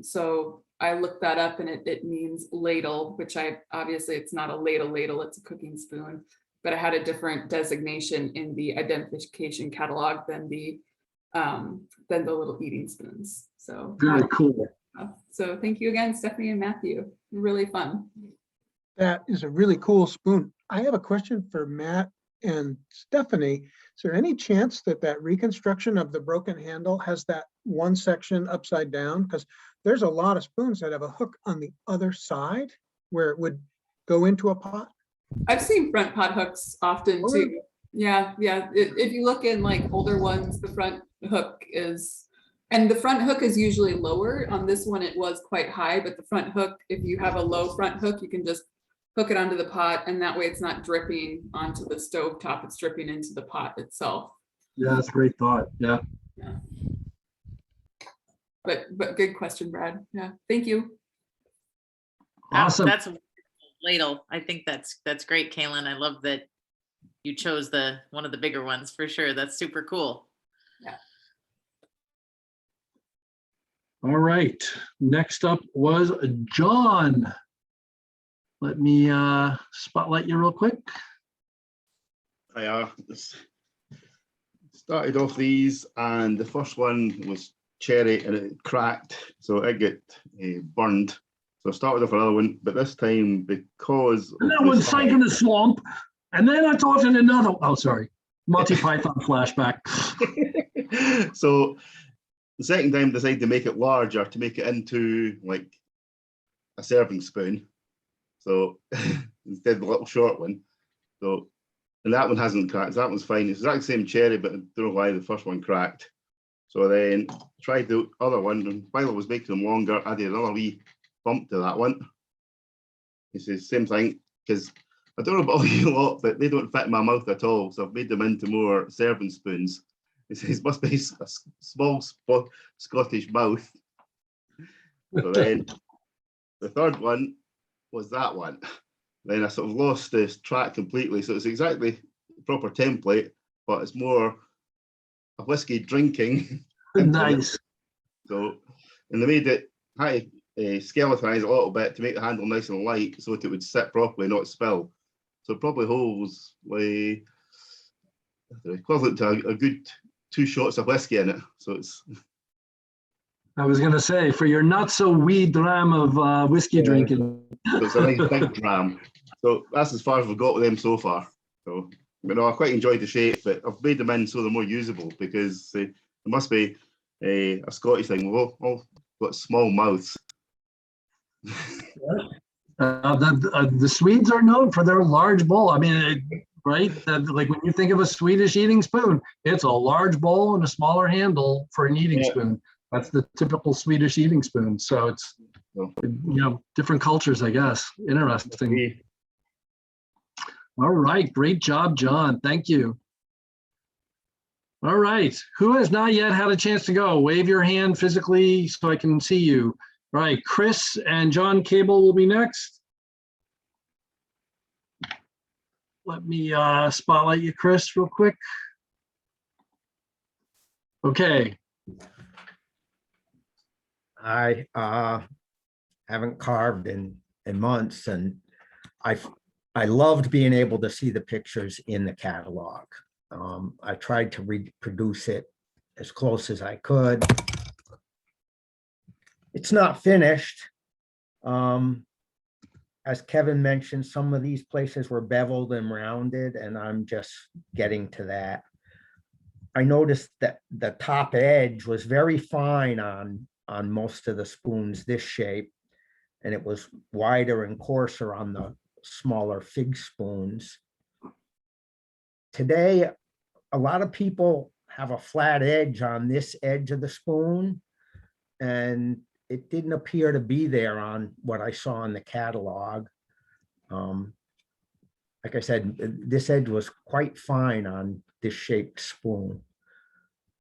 So I looked that up, and it means ladle, which obviously it's not a ladle, it's a cooking spoon, but I had a different designation in the identification catalog than the little eating spoons. So very cool. So thank you again, Stephanie and Matthew. Really fun. That is a really cool spoon. I have a question for Matt and Stephanie. Is there any chance that reconstruction of the broken handle has that one section upside down? Because there's a lot of spoons that have a hook on the other side where it would go into a pot. I've seen front pot hooks often too. Yeah. If you look in like older ones, the front hook is, and the front hook is usually lower. On this one, it was quite high, but the front hook, if you have a low front hook, you can just hook it onto the pot, and that way it's not dripping onto the stove top, it's dripping into the pot itself. Yeah, that's a great thought. Yeah. But good question, Brad. Yeah, thank you. Awesome. That's a ladle. I think that's great, Kaylin. I love that you chose one of the bigger ones for sure. That's super cool. Yeah. All right. Next up was John. Let me spotlight you real quick. I started off these, and the first one was cherry, and it cracked, so it got burned. So I started off another one, but this time because and that one sank in the swamp, and then I thought in another. Oh, sorry, Monty Python flashback. So the second time I decided to make it larger, to make it into like a serving spoon. So instead of the little short one. So, and that one hasn't cracked. So that one's fine. It's exactly the same cherry, but I don't know why the first one cracked. So then tried the other one, and while I was making them longer, I did another wee bump to that one. It's the same thing, because I don't know about you lot, but they don't fit in my mouth at all. So I've made them into more serving spoons. It must be a small Scottish mouth. So then the third one was that one. then I sort of lost this track completely. So it's exactly the proper template, but it's more a whiskey drinking. Nice. So, and they made it, had to skeletonize a little bit to make the handle nice and light so that it would sit properly, not spill. So it probably holds like equivalent to a good 2 shots of whiskey in it. So it's. I was going to say, for your not so wee dram of whiskey drinking. So it's a nice big dram. So that's as far as we've got with them so far. So, you know, I quite enjoyed the shape, but I've made them in so they're more usable because there must be a Scottish thing. We've all got small mouths. The Swedes are known for their large bowl. I mean, right? Like when you think of a Swedish eating spoon, it's a large bowl and a smaller handle for an eating spoon. That's the typical Swedish eating spoon. So it's, different cultures, I guess. Interesting. All right. Great job, John. Thank you. All right. Who has not yet had a chance to go? Wave your hand physically so I can see you. All right. Chris and John Cable will be next. Let me spotlight you, Chris, real quick. Okay. I haven't carved in months, and I loved being able to see the pictures in the catalog. I tried to reproduce it as close as I could. It's not finished. As Kevin mentioned, some of these places were beveled and rounded, and I'm just getting to that. I noticed that the top edge was very fine on most of the spoons, this shape, and it was wider and coarser on the smaller fig spoons. Today, a lot of people have a flat edge on this edge of the spoon, and it didn't appear to be there on what I saw in the catalog. Like I said, this edge was quite fine on this shaped spoon.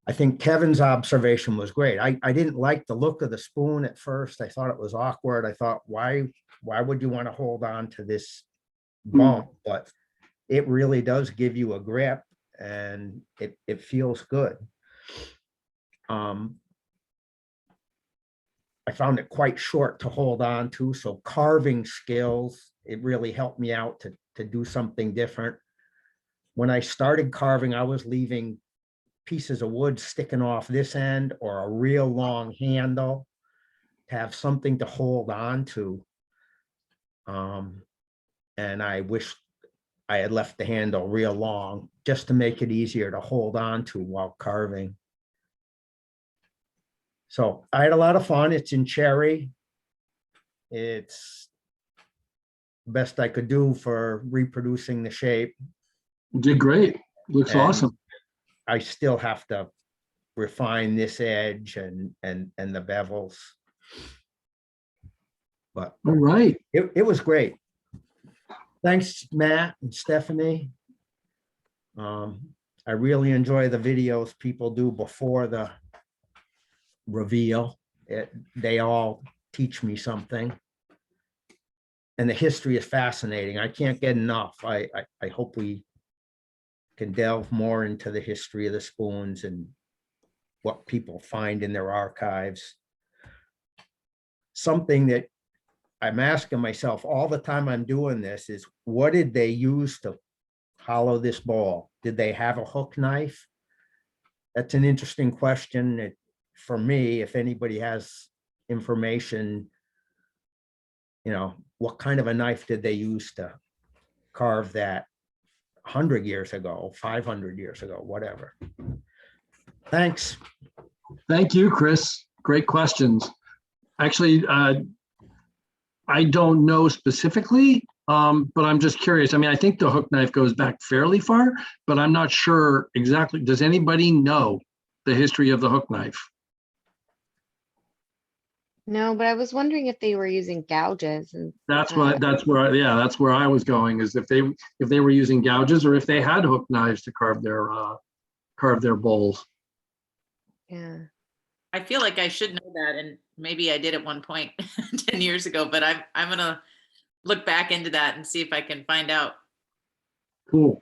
I think Kevin's observation was great. I didn't like the look of the spoon at first. I thought it was awkward. I thought, why would you want to hold on to this bump? But it really does give you a grip, and it feels good. I found it quite short to hold on to, so carving skills, it really helped me out to do something different. When I started carving, I was leaving pieces of wood sticking off this end or a real long handle to have something to hold on to. And I wish I had left the handle real long just to make it easier to hold on to while carving. So I had a lot of fun. It's in cherry. It's the best I could do for reproducing the shape. You did great. Looks awesome. I still have to refine this edge and the bevels. But all right. It was great. Thanks, Matt and Stephanie. I really enjoy the videos people do before the reveal. They all teach me something. And the history is fascinating. I can't get enough. I hope we can delve more into the history of the spoons and what people find in their archives. Something that I'm asking myself all the time I'm doing this is, what did they use to hollow this bowl? Did they have a hook knife? That's an interesting question for me. If anybody has information, what kind of a knife did they use to carve that 100 years ago, 500 years ago, whatever. Thanks. Thank you, Chris. Great questions. Actually, I don't know specifically, but I'm just curious. I mean, I think the hook knife goes back fairly far, but I'm not sure exactly. Does anybody know the history of the hook knife? No, but I was wondering if they were using gouges. And that's where I was going, is if they were using gouges or if they had hook knives to carve their bowls. Yeah. I feel like I should know that, and maybe I did at one point 10 years ago, but I'm gonna look back into that and see if I can find out. Cool.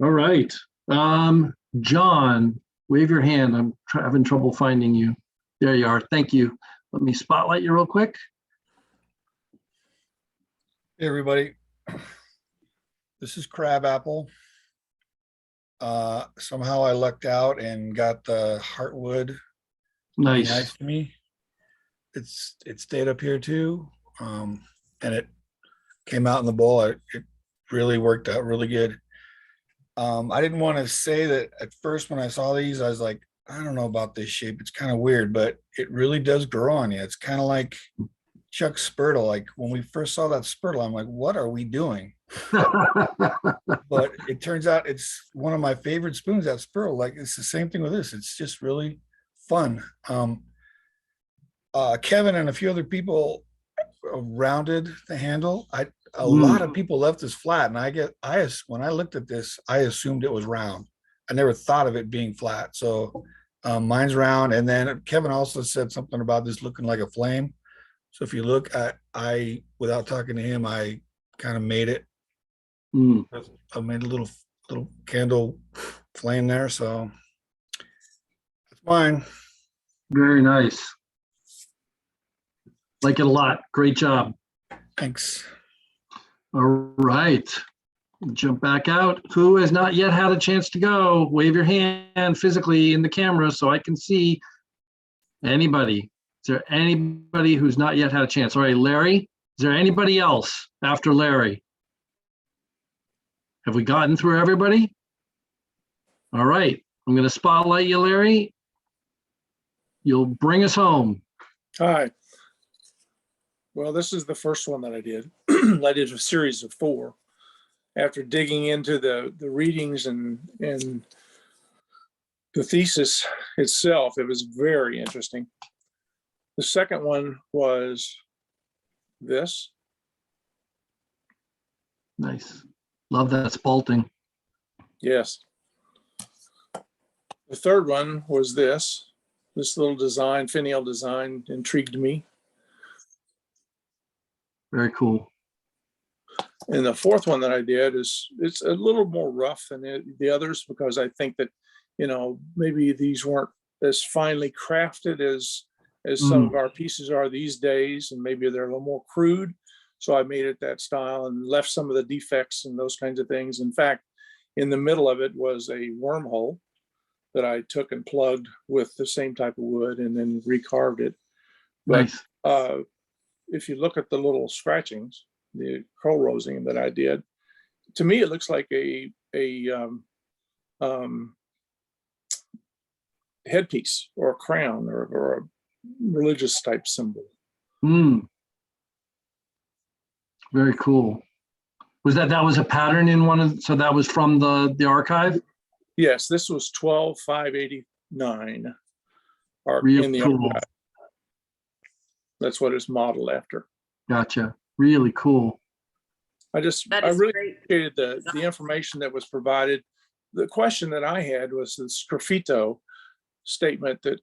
All right. John, wave your hand. I'm having trouble finding you. There you are. Thank you. Let me spotlight you real quick. Hey, everybody. This is Crabapple. Somehow I lucked out and got the heartwood. Nice. Nice to me. It stayed up here too. And it came out in the bowl. It really worked out really good. I didn't want to say that at first when I saw these, I was like, I don't know about this shape. It's kind of weird, but it really does grow on you. It's kind of like Chuck Spurtle. Like when we first saw that Spurtle, I'm like, what are we doing? But it turns out it's one of my favorite spoons, that Spurtle. Like it's the same thing with this. It's just really fun. Kevin and a few other people rounded the handle. A lot of people left this flat, and when I looked at this, I assumed it was round. I never thought of it being flat. So mine's round. And then Kevin also said something about this looking like a flame. So if you look at, without talking to him, I kind of made it. I made a little candle flame there. So that's mine. Very nice. Like it a lot. Great job. Thanks. All right. Jump back out. Who has not yet had a chance to go? Wave your hand physically in the camera so I can see. Anybody? Is there anybody who's not yet had a chance? All right, Larry, is there anybody else after Larry? Have we gotten through everybody? All right, I'm going to spotlight you, Larry. You'll bring us home. Hi. Well, this is the first one that I did. I did a series of 4. After digging into the readings and the thesis itself, it was very interesting. The second one was this. Nice. Love that spalting. Yes. The third one was this little design, finial design, intrigued me. Very cool. And the fourth one that I did it's a little more rough than the others, because I think that, maybe these weren't as finely crafted as some of our pieces are these days, and maybe they're a little more crude. So I made it that style and left some of the defects and those kinds of things. In fact, in the middle of it was a wormhole that I took and plugged with the same type of wood and then recarved it. But nice. If you look at the little scratchings, the curl rosing that I did, to me it looks like a headpiece or a crown or a religious type symbol. Very cool. Was that was a pattern in one of, so that was from the archive? Yes, this was 12/5/89 Real in the cool. archive. That's what it's modeled after. Gotcha. Really cool. I really appreciated the information that was provided. The question that I had was the sgraffito statement that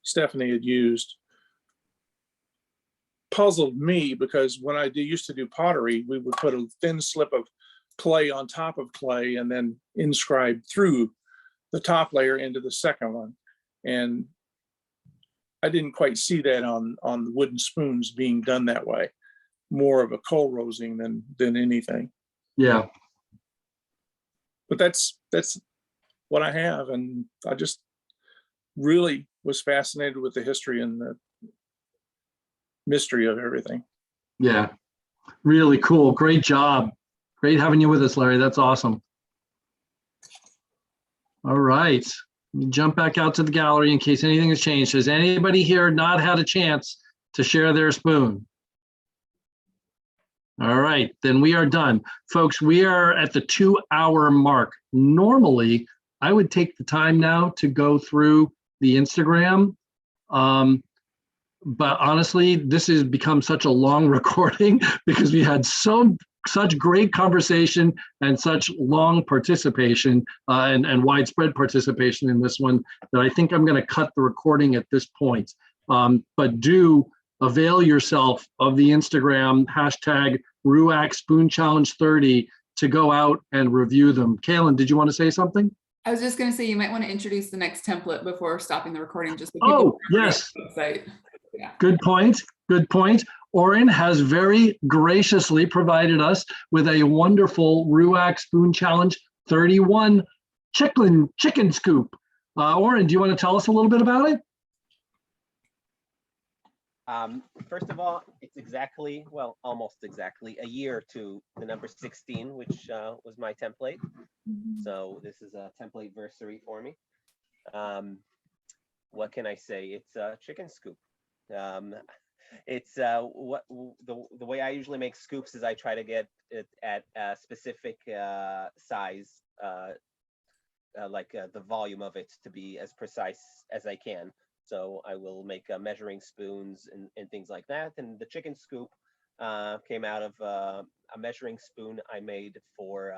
Stephanie had used puzzled me, because when I used to do pottery, we would put a thin slip of clay on top of clay and then inscribe through the top layer into the second one. And I didn't quite see that on the wooden spoons being done that way. More of a coal rosing than anything. Yeah. But that's what I have, and I just really was fascinated with the history and the mystery of everything. Yeah. Really cool. Great job. Great having you with us, Larry. That's awesome. All right. Let me jump back out to the gallery in case anything has changed. Has anybody here not had a chance to share their spoon? All right, then we are done. Folks, we are at the 2-hour mark. Normally, I would take the time now to go through the Instagram. But honestly, this has become such a long recording because we had such great conversation and such long participation and widespread participation in this one that I think I'm going to cut the recording at this point. But do avail yourself of the Instagram hashtag RUAC Spoon Challenge 30 to go out and review them. Kaylin, did you want to say something? I was just going to say you might want to introduce the next template before stopping the recording. Just so Oh, yes. Yeah. Good point. Good point. Oren has very graciously provided us with a wonderful RUAC Spoon Challenge 31 chicken scoop. Oren, do you want to tell us a little bit about it? First of all, it's exactly, well, almost exactly a year to the number 16, which was my template. So this is a template versary for me. What can I say? It's a chicken scoop. It's what the way I usually make scoops is I try to get it at a specific size, like the volume of it to be as precise as I can. So I will make measuring spoons and things like that. And the chicken scoop came out of a measuring spoon I made for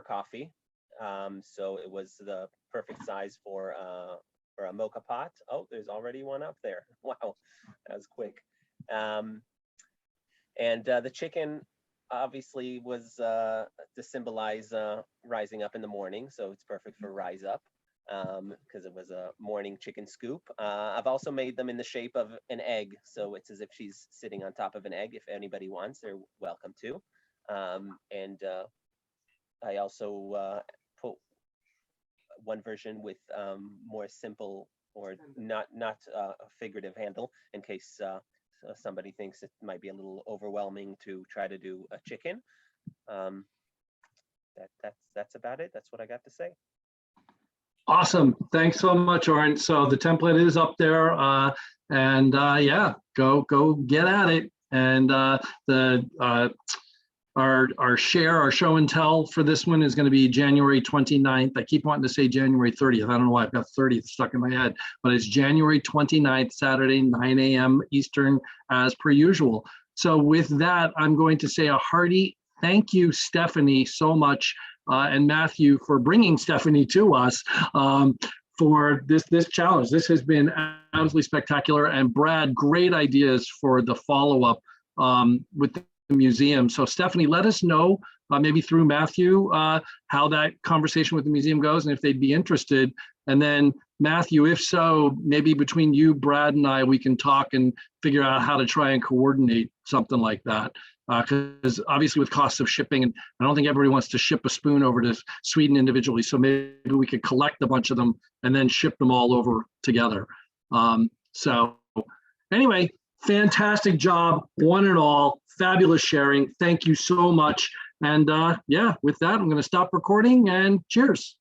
coffee. So it was the perfect size for a mocha pot. Oh, there's already one up there. Wow, that was quick. And the chicken obviously was to symbolize rising up in the morning. So it's perfect for rise up. Because it was a morning chicken scoop. I've also made them in the shape of an egg. So it's as if she's sitting on top of an egg. If anybody wants, they're welcome to. And I also put one version with more simple or not a figurative handle in case somebody thinks it might be a little overwhelming to try to do a chicken. That's about it. That's what I got to say. Awesome. Thanks so much, Oren. So the template is up there, and yeah, go get at it. And our show and tell for this one is going to be January 29th. I keep wanting to say January 30th. I don't know why I've got 30th stuck in my head, but it's January 29th, Saturday, 9 a.m. Eastern, as per usual. So with that, I'm going to say a hearty thank you, Stephanie, so much. And Matthew for bringing Stephanie to us for this challenge. This has been absolutely spectacular. And Brad, great ideas for the follow-up with the museum. So Stephanie, let us know, maybe through Matthew, how that conversation with the museum goes and if they'd be interested. And then Matthew, if so, maybe between you, Brad, and I, we can talk and figure out how to try and coordinate something like that. Because obviously with costs of shipping, and I don't think everybody wants to ship a spoon over to Sweden individually. So maybe we could collect a bunch of them and then ship them all over together. So anyway, fantastic job, one and all, fabulous sharing. Thank you so much. And yeah, with that, I'm going to stop recording and cheers.